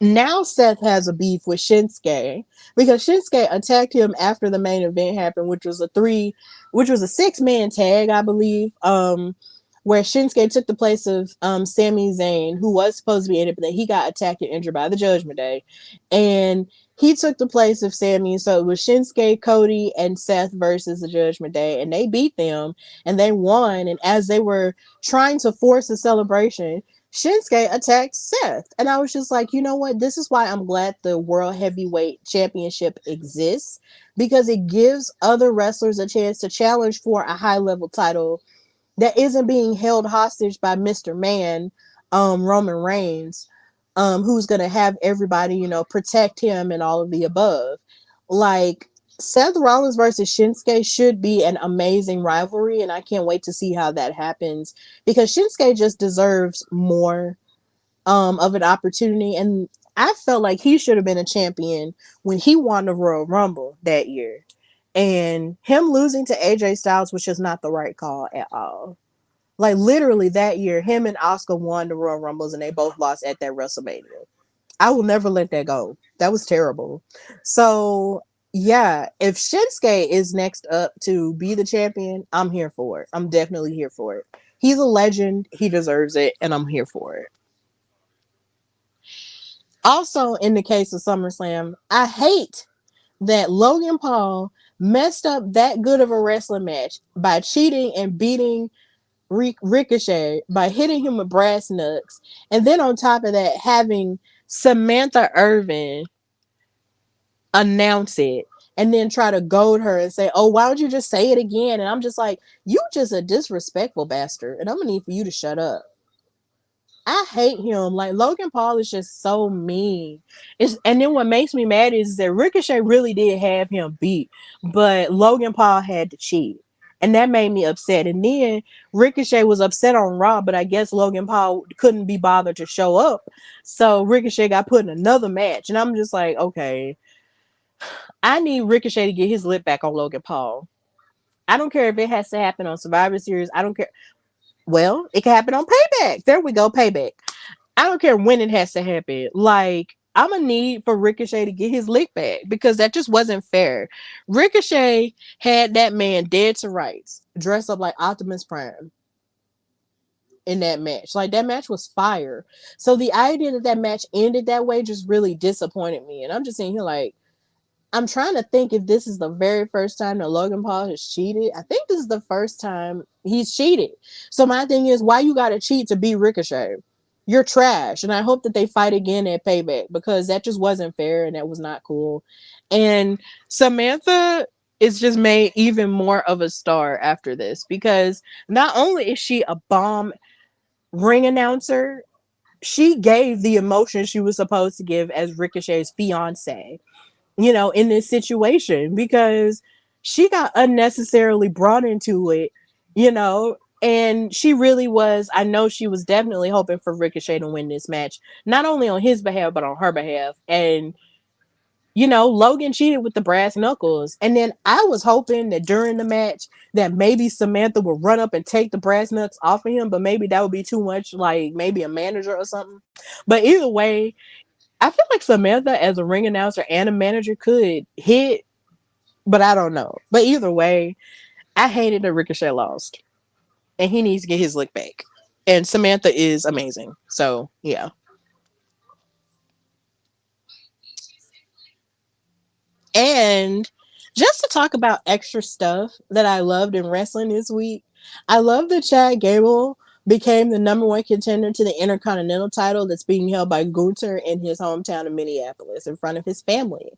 now Seth has a beef with Shinsuke because Shinsuke attacked him after the main event happened, which was a 6-man tag, I believe. Where Shinsuke took the place of Sami Zayn, who was supposed to be in it, but then he got attacked and injured by the Judgment Day. And he took the place of Sami. So it was Shinsuke, Cody, and Seth versus the Judgment Day. And they beat them and they won. And as they were trying to force a celebration, Shinsuke attacked Seth. And I was just like, you know what? This is why I'm glad the World Heavyweight Championship exists, because it gives other wrestlers a chance to challenge for a high level title that isn't being held hostage by Mr. Man, Roman Reigns, who's going to have everybody, protect him and all of the above. Like, Seth Rollins versus Shinsuke should be an amazing rivalry, and I can't wait to see how that happens because Shinsuke just deserves more of an opportunity. And I felt like he should have been a champion when he won the Royal Rumble that year. And him losing to AJ Styles was just not the right call at all. Like, literally that year, him and Asuka won the Royal Rumbles and they both lost at that WrestleMania. I will never let that go. That was terrible. So, yeah, if Shinsuke is next up to be the champion, I'm here for it. I'm definitely here for it. He's a legend. He deserves it, and I'm here for it. Also, in the case of SummerSlam, I hate that Logan Paul messed up that good of a wrestling match by cheating and beating Ricochet by hitting him with brass knucks. And then on top of that, having Samantha Irvin announce it and then try to goad her and say, "Oh, why don't you just say it again?" And I'm just like, you just a disrespectful bastard, and I'm gonna need for you to shut up. I hate him. Like, Logan Paul is just so mean. And then what makes me mad is that Ricochet really did have him beat, but Logan Paul had to cheat. And that made me upset. And then Ricochet was upset on Raw, but I guess Logan Paul couldn't be bothered to show up. So Ricochet got put in another match. And I'm just like, okay, I need Ricochet to get his lip back on Logan Paul. I don't care if it has to happen on Survivor Series. I don't care. Well, it can happen on Payback. There we go, Payback. I don't care when it has to happen. Like, I'm gonna need for Ricochet to get his lick back because that just wasn't fair. Ricochet had that man dead to rights, dressed up like Optimus Prime in that match. Like, that match was fire. So the idea that that match ended that way just really disappointed me. And I'm just sitting here like, I'm trying to think if this is the very first time that Logan Paul has cheated. I think this is the first time he's cheated. So my thing is, why you gotta cheat to be Ricochet? you're trash. And I hope that they fight again at Payback because that just wasn't fair and that was not cool. And Samantha is just made even more of a star after this because not only is she a bomb ring announcer, she gave the emotion she was supposed to give as Ricochet's fiance, in this situation because she got unnecessarily brought into it, and she really was. I know she was definitely hoping for Ricochet to win this match, not only on his behalf, but on her behalf. And, Logan cheated with the brass knuckles. And then I was hoping that during the match that maybe Samantha would run up and take the brass knucks off of him, but maybe that would be too much, like maybe a manager or something. But either way, I feel like Samantha as a ring announcer and a manager could hit, but I don't know. But either way, I hated that Ricochet lost, and he needs to get his lick back. And Samantha is amazing. So yeah. And just to talk about extra stuff that I loved in wrestling this week, I love that Chad Gable became the number one contender to the Intercontinental title that's being held by Gunther in his hometown of Minneapolis in front of his family.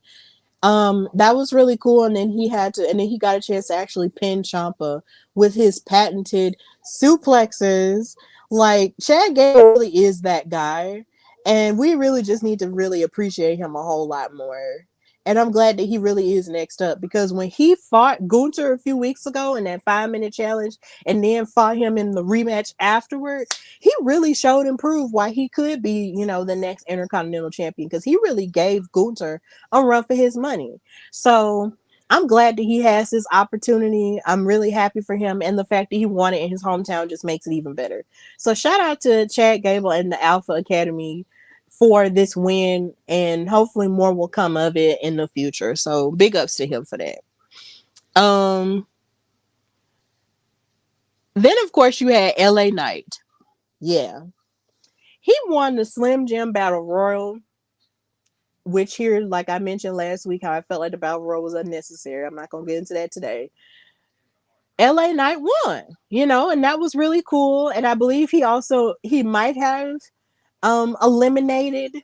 That was really cool. And then he got a chance to actually pin Ciampa with his patented suplexes. Like Chad Gable really is that guy, and we really just need to really appreciate him a whole lot more. And I'm glad that he really is next up because when he fought Gunther a few weeks ago in that 5 minute challenge and then fought him in the rematch afterward, he really showed and proved why he could be, the next Intercontinental Champion because he really gave Gunther a run for his money. So I'm glad that he has this opportunity. I'm really happy for him. And the fact that he won it in his hometown just makes it even better. So shout out to Chad Gable and the Alpha Academy for this win. And hopefully more will come of it in the future. So big ups to him for that. Um, then of course you had LA Knight. Yeah. He won the Slim Jim Battle Royal, which here, like I mentioned last week, how I felt like the Battle Royal was unnecessary. I'm not gonna get into that today. LA Knight won, and that was really cool. And I believe he might have eliminated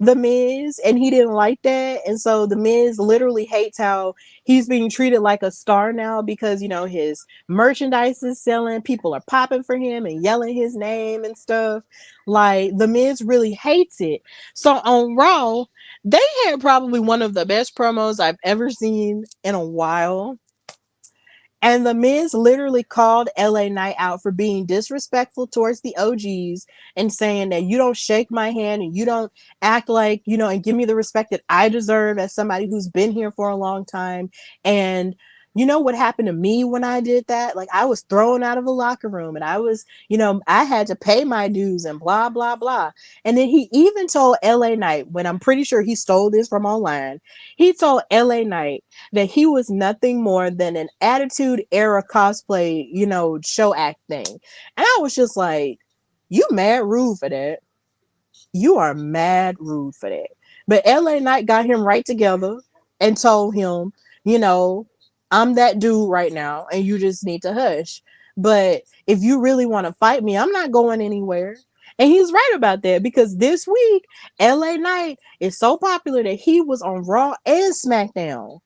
the Miz, and he didn't like that. And so the Miz literally hates how he's being treated like a star now because, his merchandise is selling. People are popping for him and yelling his name and stuff. Like the Miz really hates it. So on Raw, they had probably one of the best promos I've ever seen in a while. And the Miz literally called LA Knight out for being disrespectful towards the OGs and saying that you don't shake my hand and you don't act like, and give me the respect that I deserve as somebody who's been here for a long time. And you know what happened to me when I did that? Like I was thrown out of a locker room and I was, I had to pay my dues and blah, blah, blah. And then he even told LA Knight, when I'm pretty sure he stole this from online, he told LA Knight that he was nothing more than an attitude era cosplay, show act thing. And I was just like, you mad rude for that. You are mad rude for that. But LA Knight got him right together and told him, you know, I'm that dude right now and you just need to hush. But if you really want to fight me, I'm not going anywhere. And he's right about that because this week, LA Knight is so popular that he was on Raw and SmackDown.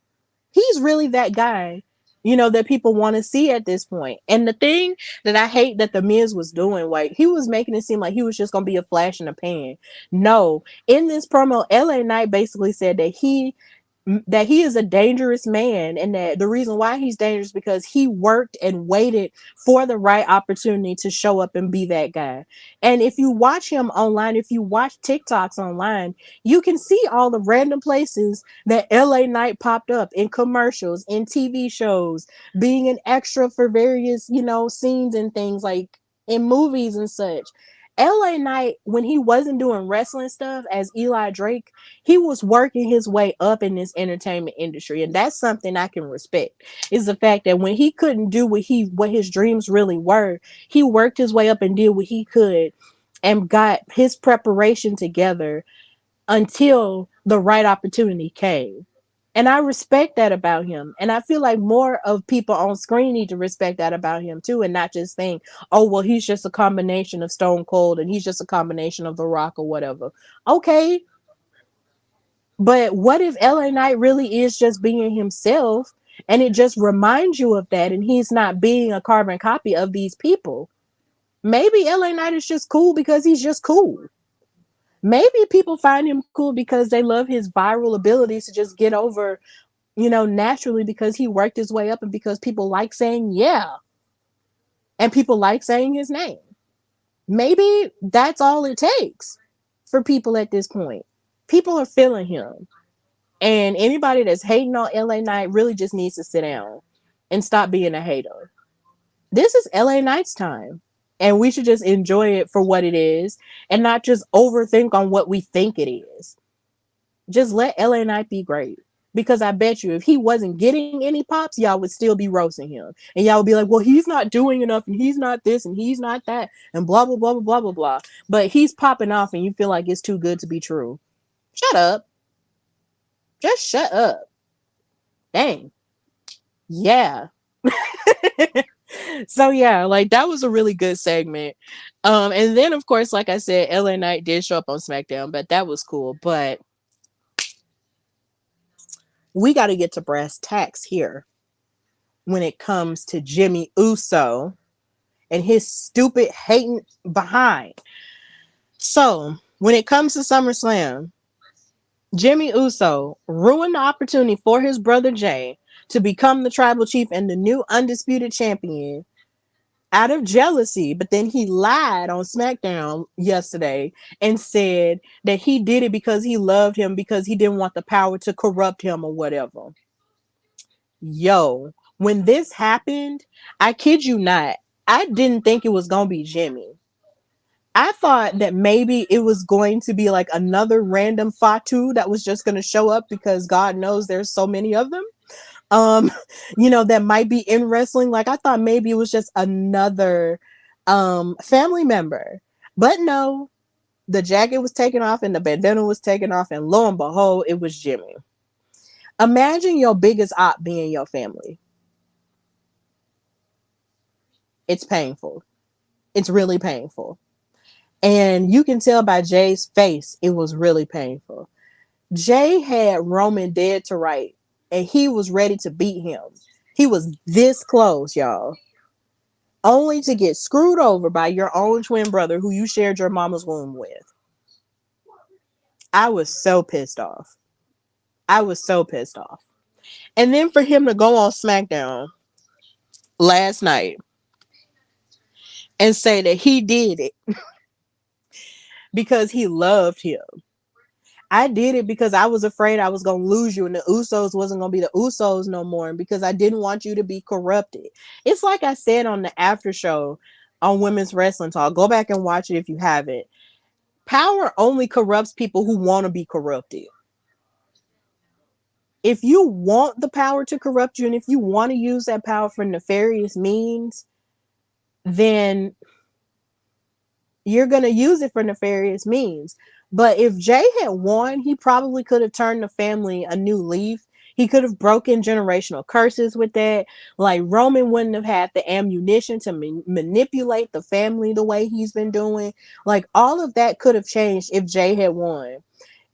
He's really that guy, that people want to see at this point. And the thing that I hate that the Miz was doing, like he was making it seem like he was just gonna be a flash in the pan. No, in this promo, LA Knight basically said that he is a dangerous man and that the reason why he's dangerous because he worked and waited for the right opportunity to show up and be that guy. And if you watch him online, if you watch TikToks online, you can see all the random places that LA Knight popped up in commercials, in TV shows, being an extra for various, scenes and things like in movies and such. LA Knight, when he wasn't doing wrestling stuff as Eli Drake, he was working his way up in this entertainment industry. And that's something I can respect, is the fact that when he couldn't do what his dreams really were, he worked his way up and did what he could and got his preparation together until the right opportunity came. And I respect that about him. And I feel like more of people on screen need to respect that about him too, and not just think, oh, well, he's just a combination of Stone Cold and he's just a combination of The Rock or whatever. Okay. But what if LA Knight really is just being himself and it just reminds you of that and he's not being a carbon copy of these people? Maybe LA Knight is just cool because he's just cool. Maybe people find him cool because they love his viral abilities to just get over, naturally because he worked his way up and because people like saying, yeah, and people like saying his name. Maybe that's all it takes for people at this point. People are feeling him. And anybody that's hating on LA Knight really just needs to sit down and stop being a hater. This is LA Knight's time. And we should just enjoy it for what it is and not just overthink on what we think it is. Just let LA Knight be great. Because I bet you if he wasn't getting any pops, y'all would still be roasting him. And y'all would be like, well, he's not doing enough and he's not this and he's not that and blah, blah, blah, blah, blah, blah, blah. But he's popping off and you feel like it's too good to be true. Shut up. Just shut up. Dang. Yeah. So yeah, like that was a really good segment. And then of course, like I said, LA Knight did show up on SmackDown, but that was cool. But we got to get to brass tacks here when it comes to Jimmy Uso and his stupid hating behind. So when it comes to SummerSlam, Jimmy Uso ruined the opportunity for his brother Jay to become the tribal chief and the new undisputed champion out of jealousy. But then he lied on SmackDown yesterday and said that he did it because he loved him, because he didn't want the power to corrupt him or whatever. Yo, when this happened, I kid you not, I didn't think it was going to be Jimmy. I thought that maybe it was going to be like another random Fatu that was just going to show up because God knows there's so many of them. Um, that might be in wrestling. Like I thought maybe it was just another family member. But no, the jacket was taken off and the bandana was taken off, and lo and behold, it was Jimmy. Imagine your biggest op being your family. It's painful. It's really painful. And you can tell by Jay's face, it was really painful. Jay had Roman dead to right, and he was ready to beat him. He was this close, y'all. Only to get screwed over by your own twin brother who you shared your mama's womb with. I was so pissed off. I was so pissed off. And then for him to go on SmackDown last night and say that he did it because he loved him. I did it because I was afraid I was going to lose you and the Usos wasn't going to be the Usos no more, and because I didn't want you to be corrupted. It's like I said on the after show on Women's Wrestling Talk. Go back and watch it if you haven't. Power only corrupts people who want to be corrupted. If you want the power to corrupt you and if you want to use that power for nefarious means, then you're going to use it for nefarious means. But if Jay had won, he probably could have turned the family a new leaf. He could have broken generational curses with that. Like Roman wouldn't have had the ammunition to manipulate the family the way he's been doing. Like all of that could have changed if Jay had won.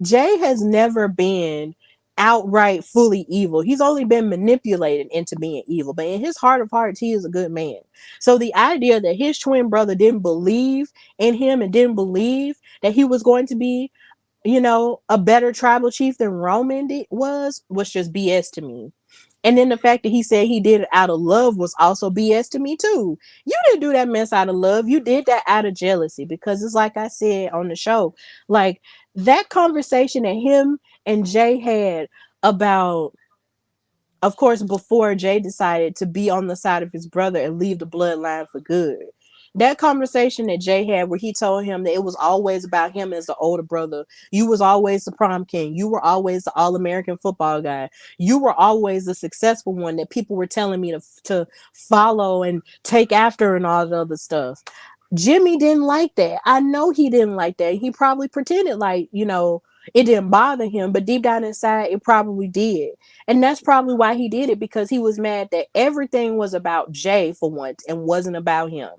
Jay has never been outright fully evil. He's only been manipulated into being evil. But in his heart of hearts, he is a good man. So the idea that his twin brother didn't believe in him and didn't believe that he was going to be, a better tribal chief than Roman was just BS to me. And then the fact that he said he did it out of love was also BS to me too. You didn't do that mess out of love. You did that out of jealousy, because it's like I said on the show, like that conversation that him and Jay had about, of course, before Jay decided to be on the side of his brother and leave the bloodline for good. That conversation that Jay had where he told him that it was always about him as the older brother. You was always the prom king. You were always the all-American football guy. You were always the successful one that people were telling me to follow and take after and all the other stuff. Jimmy didn't like that. I know he didn't like that. He probably pretended like, It didn't bother him, but deep down inside, it probably did. And that's probably why he did it, because he was mad that everything was about Jay for once and wasn't about him.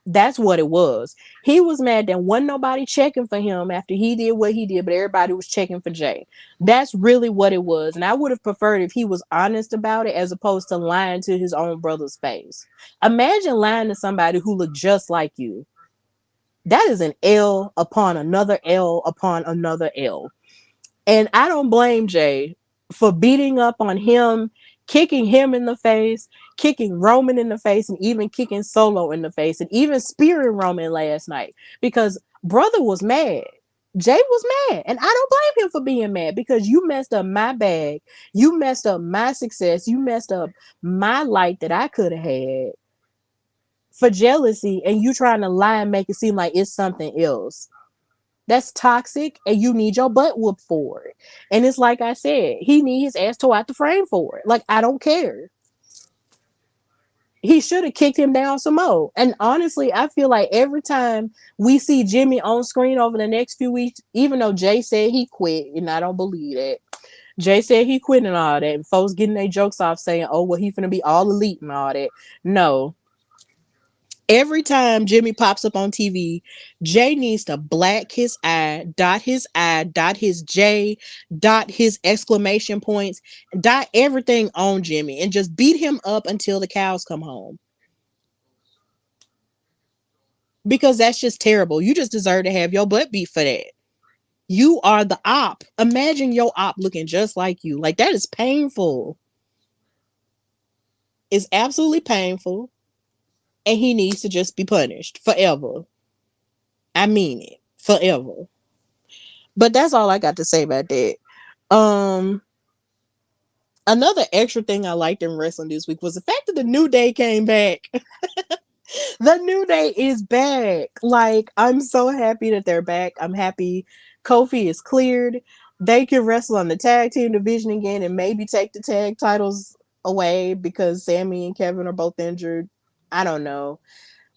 That's what it was. He was mad that wasn't nobody checking for him after he did what he did, but everybody was checking for Jay. That's really what it was. And I would have preferred if he was honest about it as opposed to lying to his own brother's face. Imagine lying to somebody who looked just like you. That is an L upon another L upon another L. And I don't blame Jay for beating up on him, kicking him in the face, kicking Roman in the face, and even kicking Solo in the face, and even spearing Roman last night, because brother was mad. Jay was mad. And I don't blame him for being mad, because you messed up my bag. You messed up my success. You messed up my light that I could have had for jealousy, and you trying to lie and make it seem like it's something else. That's toxic, and you need your butt whooped for it. And it's like I said, he need his ass tore out the frame for it. Like, I don't care. He should have kicked him down some more. And honestly, I feel like every time we see Jimmy on screen over the next few weeks, even though Jay said he quit, and I don't believe that. Jay said he quit and all that, and folks getting their jokes off saying, oh, well, he finna be all elite and all that. No, every time Jimmy pops up on TV, Jay needs to black his eye, dot his J, dot his exclamation points, dot everything on Jimmy, and just beat him up until the cows come home. Because that's just terrible. You just deserve to have your butt beat for that. You are the op. Imagine your op looking just like you. Like, that is painful. It's absolutely painful. And he needs to just be punished forever. I mean it. Forever. But that's all I got to say about that. Um, Another extra thing I liked in wrestling this week was the fact that the New Day came back. The New Day is back. Like, I'm so happy that they're back. I'm happy Kofi is cleared. They can wrestle on the tag team division again and maybe take the tag titles away because Sammy and Kevin are both injured. I don't know.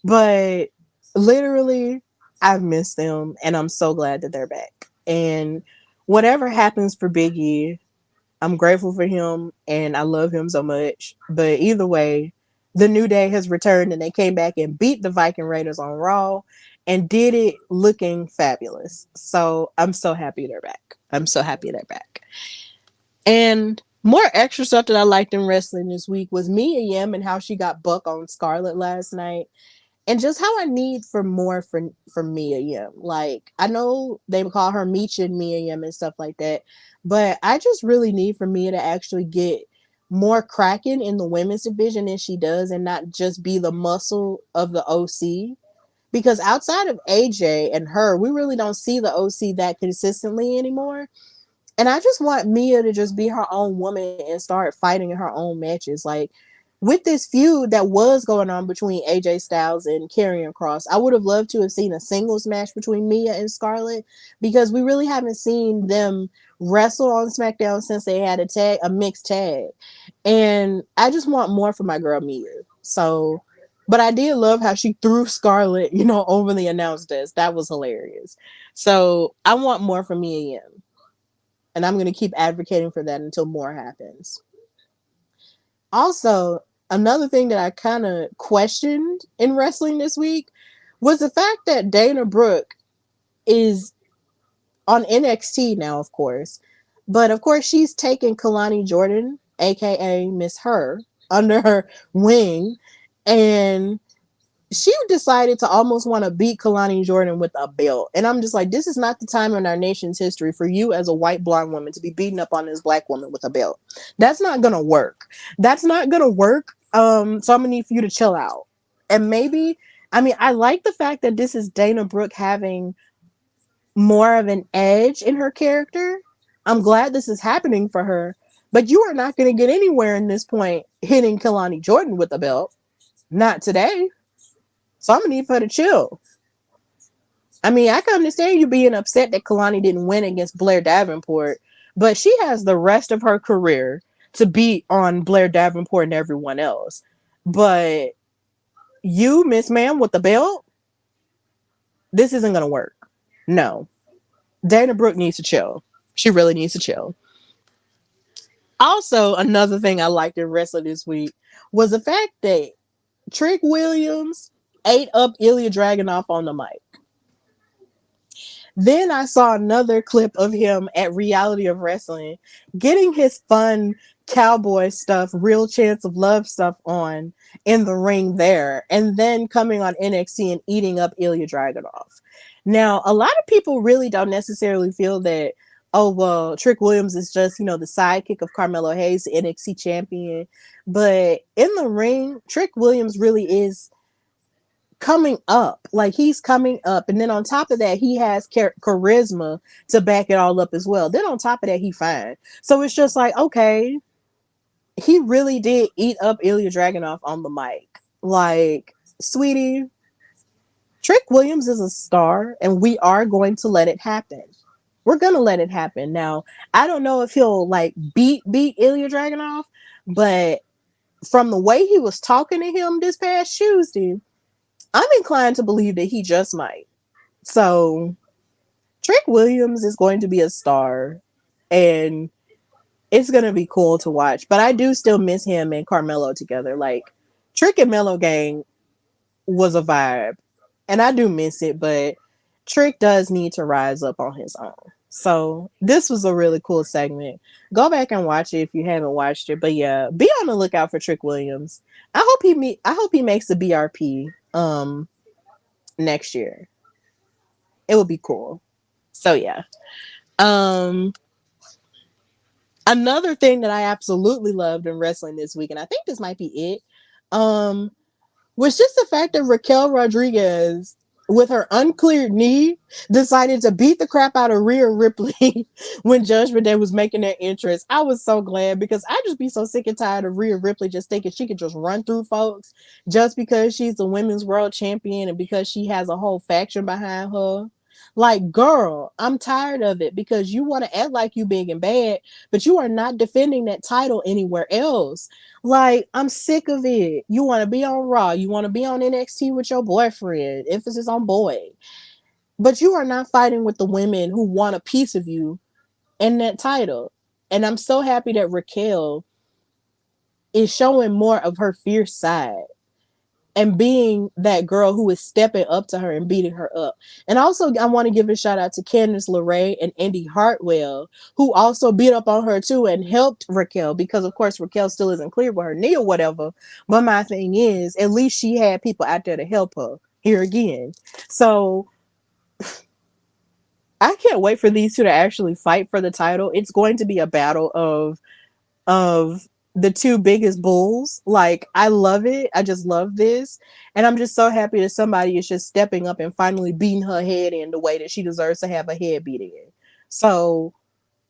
But literally, I've missed them, and I'm so glad that they're back. And whatever happens for Big E, I'm grateful for him, and I love him so much. But either way, the New Day has returned, and they came back and beat the Viking Raiders on Raw and did it looking fabulous. So I'm so happy they're back. I'm so happy they're back. And more extra stuff that I liked in wrestling this week was Mia Yim and how she got buck on Scarlett last night, and just how I need for more from Mia Yim. Like, I know they would call her Meech and Mia Yim and stuff like that, but I just really need for Mia to actually get more cracking in the women's division than she does, and not just be the muscle of the OC. Because outside of AJ and her, we really don't see the OC that consistently anymore. And I just want Mia to just be her own woman and start fighting in her own matches. Like, with this feud that was going on between AJ Styles and Karrion Kross, I would have loved to have seen a singles match between Mia and Scarlett, because we really haven't seen them wrestle on SmackDown since they had a mixed tag. And I just want more from my girl Mia. So, but I did love how she threw Scarlett, over the announce desk. That was hilarious. So I want more from Mia Yim. And I'm going to keep advocating for that until more happens. Also, another thing that I kind of questioned in wrestling this week was the fact that Dana Brooke is on NXT now, of course. But of course, she's taken Kalani Jordan, aka Miss Her, under her wing. And she decided to almost want to beat Kalani Jordan with a belt. And I'm just like, this is not the time in our nation's history for you as a white blonde woman to be beating up on this black woman with a belt. That's not going to work. That's not going to work. So I'm going to need for you to chill out. And maybe, I like the fact that this is Dana Brooke having more of an edge in her character. I'm glad this is happening for her. But you are not going to get anywhere in this point hitting Kalani Jordan with a belt. Not today. So I'm going to need for her to chill. I can understand you being upset that Kalani didn't win against Blair Davenport, but she has the rest of her career to beat on Blair Davenport and everyone else. But you, Miss Ma'am, with the belt, this isn't going to work. No. Dana Brooke needs to chill. She really needs to chill. Also, another thing I liked in wrestling this week was the fact that Trick Williams ate up Ilya Dragunov on the mic. Then I saw another clip of him at Reality of Wrestling getting his fun cowboy stuff, real chance of love stuff on in the ring there, and then coming on NXT and eating up Ilya Dragunov. Now, a lot of people really don't necessarily feel that, oh, well, Trick Williams is just, the sidekick of Carmelo Hayes, the NXT champion. But in the ring, Trick Williams really is coming up. Like, he's coming up, and then on top of that, he has charisma to back it all up as well. Then on top of that, he fine. So it's just like, okay, he really did eat up Ilya Dragunov on the mic. Like, sweetie, Trick Williams is a star, and we are going to let it happen. We're gonna let it happen. Now, I don't know if he'll like beat Ilya Dragunov, but from the way he was talking to him this past Tuesday, I'm inclined to believe that he just might. So Trick Williams is going to be a star, and it's going to be cool to watch. But I do still miss him and Carmelo together. Like, Trick and Mello Gang was a vibe, and I do miss it, but Trick does need to rise up on his own. So this was a really cool segment. Go back and watch it if you haven't watched it. But yeah, be on the lookout for Trick Williams. I hope he makes the BRP next year. It would be cool. So yeah. Um Another thing that I absolutely loved in wrestling this week, and I think this might be it, was just the fact that Raquel Rodriguez, with her uncleared knee, decided to beat the crap out of Rhea Ripley when Judgment Day was making their entrance. I was so glad, because I just be so sick and tired of Rhea Ripley just thinking she could just run through folks just because she's the women's world champion and because she has a whole faction behind her. Like, girl, I'm tired of it, because you want to act like you big and bad, but you are not defending that title anywhere else. Like, I'm sick of it. You want to be on Raw. You want to be on NXT with your boyfriend. Emphasis on boy. But you are not fighting with the women who want a piece of you in that title. And I'm so happy that Raquel is showing more of her fierce side and being that girl who is stepping up to her and beating her up. And also, I want to give a shout out to Candice LeRae and Indy Hartwell, who also beat up on her too and helped Raquel, because of course Raquel still isn't clear with her knee or whatever. But my thing is, at least she had people out there to help her here again. So I can't wait for these two to actually fight for the title. It's going to be a battle of the two biggest bulls. Like, I love it. I just love this. And I'm just so happy that somebody is just stepping up and finally beating her head in the way that she deserves to have a head beat in. So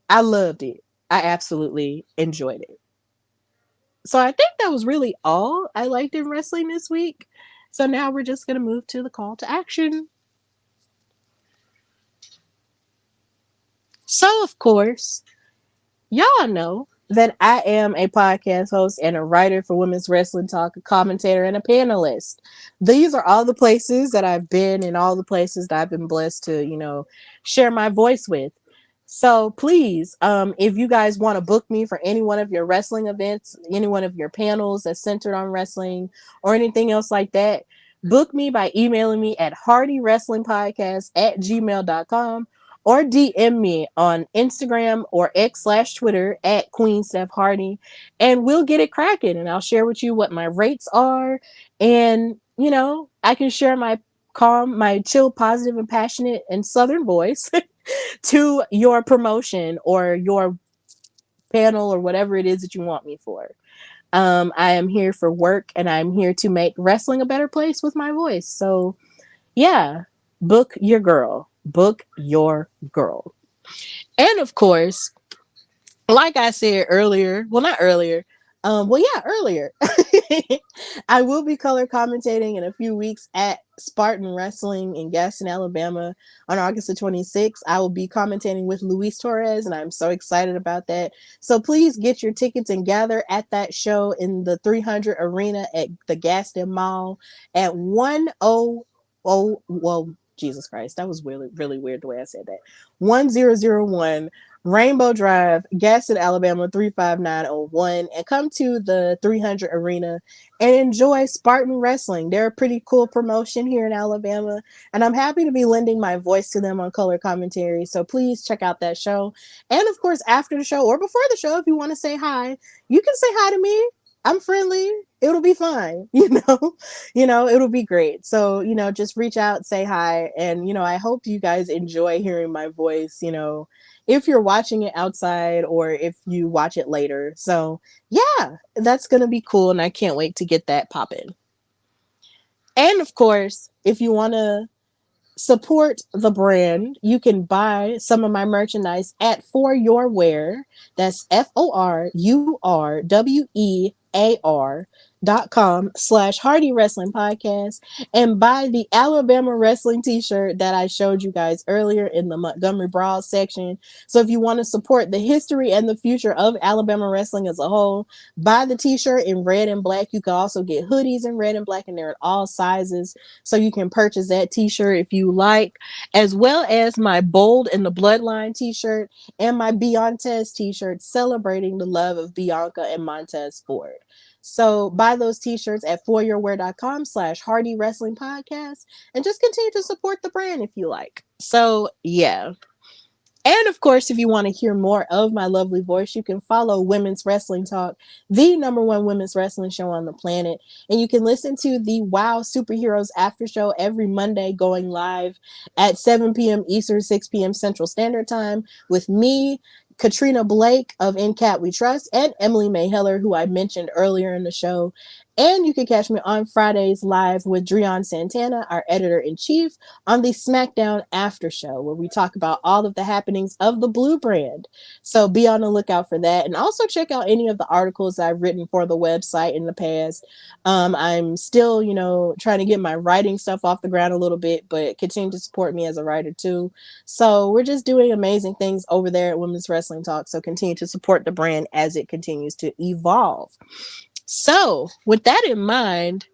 I loved it. I absolutely enjoyed it. So I think that was really all I liked in wrestling this week. So now we're just going to move to the call to action. So, of course, y'all know that I am a podcast host and a writer for Women's Wrestling Talk, a commentator, and a panelist. These are all the places that I've been and all the places that I've been blessed to, share my voice with. So please, if you guys want to book me for any one of your wrestling events, any one of your panels that's centered on wrestling or anything else like that, book me by emailing me at hardywrestlingpodcast@gmail.com or DM me on Instagram or X/Twitter at Queen Steph Hardy, and we'll get it cracking. And I'll share with you what my rates are, and I can share my calm, my chill, positive, and passionate and Southern voice to your promotion or your panel or whatever it is that you want me for. I am here for work, and I'm here to make wrestling a better place with my voice. So yeah, book your girl. Book your girl. And of course, like I said earlier, well, not earlier, earlier, I will be color commentating in a few weeks at Spartan Wrestling in Gaston, Alabama on August the 26th. I will be commentating with Luis Torres, and I'm so excited about that. So please get your tickets and gather at that show in the 300 Arena at the Gaston Mall at 100, well, Jesus Christ, that was really, really weird the way I said that. 1001 Rainbow Drive, Gaston, Alabama 35901, and come to the 300 Arena and enjoy Spartan Wrestling. They're a pretty cool promotion here in Alabama, and I'm happy to be lending my voice to them on color commentary. So please check out that show. And of course, after the show or before the show, if you want to say hi, you can say hi to me. I'm friendly. It'll be fine. It'll be great. So, just reach out, say hi. And, I hope you guys enjoy hearing my voice, if you're watching it outside or if you watch it later. So, yeah, that's going to be cool. And I can't wait to get that popping. And of course, if you want to support the brand, you can buy some of my merchandise at For Your Wear. That's FORUWEAR.com/Hardy Wrestling Podcast and buy the Alabama Wrestling t-shirt that I showed you guys earlier in the Montgomery Brawl section. So if you want to support the history and the future of Alabama wrestling as a whole, buy the t-shirt in red and black. You can also get hoodies in red and black, and they're in all sizes. So you can purchase that t-shirt if you like, as well as my Bold and the Bloodline t-shirt and my Beyonce t-shirt celebrating the love of Bianca and Montez Ford. So buy those t-shirts at foryourwear.com/Hardy Wrestling Podcast and just continue to support the brand if you like. So yeah. And of course, if you want to hear more of my lovely voice, you can follow Women's Wrestling Talk, the number one women's wrestling show on the planet. And you can listen to the Wow Superheroes After Show every Monday, going live at 7 p.m. Eastern, 6 p.m. Central Standard Time with me, Katrina Blake of In Cat We Trust, and Emily May Heller, who I mentioned earlier in the show. And you can catch me on Fridays live with Drian Santana, our editor-in-chief, on the SmackDown After Show, where we talk about all of the happenings of the Blue brand. So be on the lookout for that. And also check out any of the articles I've written for the website in the past. I'm still, trying to get my writing stuff off the ground a little bit, but continue to support me as a writer too. So we're just doing amazing things over there at Women's Wrestling Talk. So continue to support the brand as it continues to evolve. So with that in mind,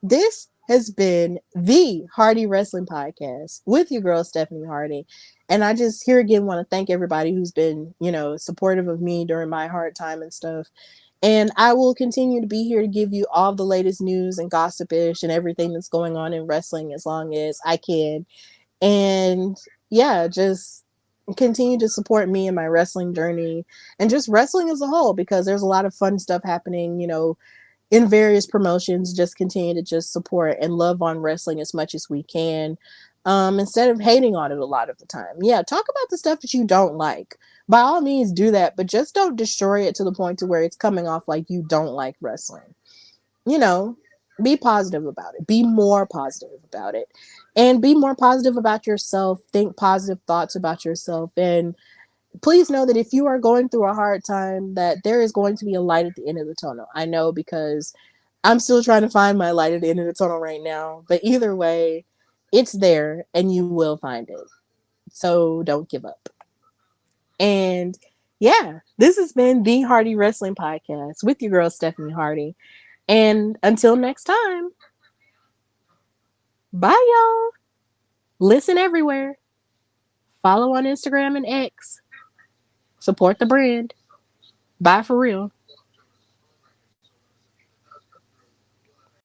this has been the Hardy Wrestling Podcast with your girl, Stephanie Hardy. And I just here again want to thank everybody who's been, supportive of me during my hard time and stuff. And I will continue to be here to give you all the latest news and gossipish and everything that's going on in wrestling as long as I can. And yeah, just continue to support me in my wrestling journey and just wrestling as a whole, because there's a lot of fun stuff happening, in various promotions. Just continue to just support and love on wrestling as much as we can, instead of hating on it a lot of the time. Yeah, talk about the stuff that you don't like. By all means do that, but just don't destroy it to the point to where it's coming off like you don't like wrestling. Be positive about it. Be more positive about it, and be more positive about yourself. Think positive thoughts about yourself, and please know that if you are going through a hard time, that there is going to be a light at the end of the tunnel. I know, because I'm still trying to find my light at the end of the tunnel right now. But either way, it's there and you will find it. So don't give up. And yeah, this has been the Hardy Wrestling Podcast with your girl, Stephanie Hardy. And until next time, bye, y'all. Listen everywhere. Follow on Instagram and X. Support the brand. Bye for real.